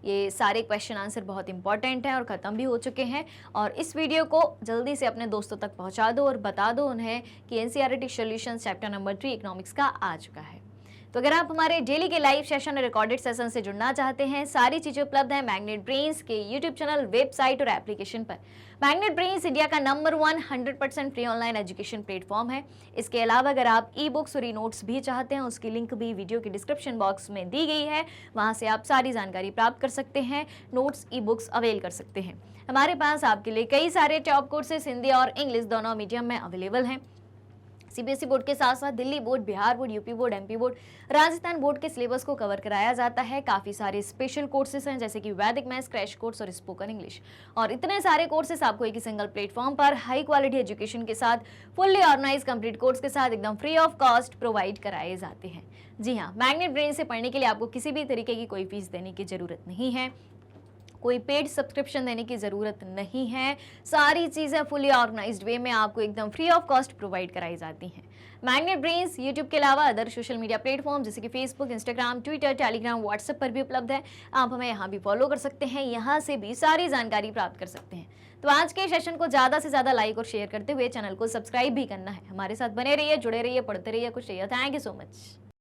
ये सारे क्वेश्चन आंसर बहुत इंपॉर्टेंट हैं और ख़त्म भी हो चुके हैं। और इस वीडियो को जल्दी से अपने दोस्तों तक पहुंचा दो और बता दो उन्हें कि NCERT solutions chapter number 3 economics का आ चुका है। तो अगर आप हमारे डेली के लाइव सेशन और रिकॉर्डेड सेशन से जुड़ना चाहते हैं, सारी चीज़ें उपलब्ध हैं मैग्नेट ब्रेन्स के यूट्यूब चैनल, वेबसाइट और एप्लीकेशन पर। मैग्नेट ब्रेन्स इंडिया का number 1 100% free online education platform है। इसके अलावा अगर आप ई बुक्स और ई नोट्स भी चाहते हैं, उसकी लिंक भी वीडियो के डिस्क्रिप्शन बॉक्स में दी गई है। वहाँ से आप सारी जानकारी प्राप्त कर सकते हैं, नोट्स ई बुक्स अवेल कर सकते हैं। हमारे पास आपके लिए कई सारे टॉप कोर्सेज हिंदी और इंग्लिश दोनों मीडियम में अवेलेबल हैं। सीबीएसई बोर्ड के साथ साथ Delhi board, Bihar board, UP board, MP board, Rajasthan board के सिलेबस को कवर कराया जाता है। काफ़ी सारे स्पेशल कोर्सेज हैं जैसे कि वैदिक मैथ्स, क्रैश कोर्स और स्पोकन इंग्लिश। और इतने सारे कोर्सेज आपको एक ही सिंगल प्लेटफॉर्म पर हाई क्वालिटी एजुकेशन के साथ, फुल्ली ऑर्गेनाइज कंप्लीट कोर्स के साथ एकदम फ्री ऑफ कॉस्ट प्रोवाइड कराए जाते हैं। जी हाँ, मैग्नेट ब्रेन से पढ़ने के लिए आपको किसी भी तरीके की कोई फीस देने की ज़रूरत नहीं है, कोई पेड सब्सक्रिप्शन देने की ज़रूरत नहीं है। सारी चीज़ें फुली ऑर्गेनाइज्ड वे में आपको एकदम फ्री ऑफ कॉस्ट प्रोवाइड कराई जाती हैं। मैग्नेट ब्रेन्स यूट्यूब के अलावा अदर सोशल मीडिया प्लेटफॉर्म जैसे कि Facebook, Instagram, Twitter, Telegram, WhatsApp पर भी उपलब्ध है। आप हमें यहाँ भी फॉलो कर सकते हैं, यहाँ से भी सारी जानकारी प्राप्त कर सकते हैं। तो आज के सेशन को ज़्यादा से ज़्यादा लाइक और शेयर करते हुए चैनल को सब्सक्राइब भी करना है। हमारे साथ बने रहिए, जुड़े रहिए, पढ़ते रहिए, कुछ रहिए। Thank you so much.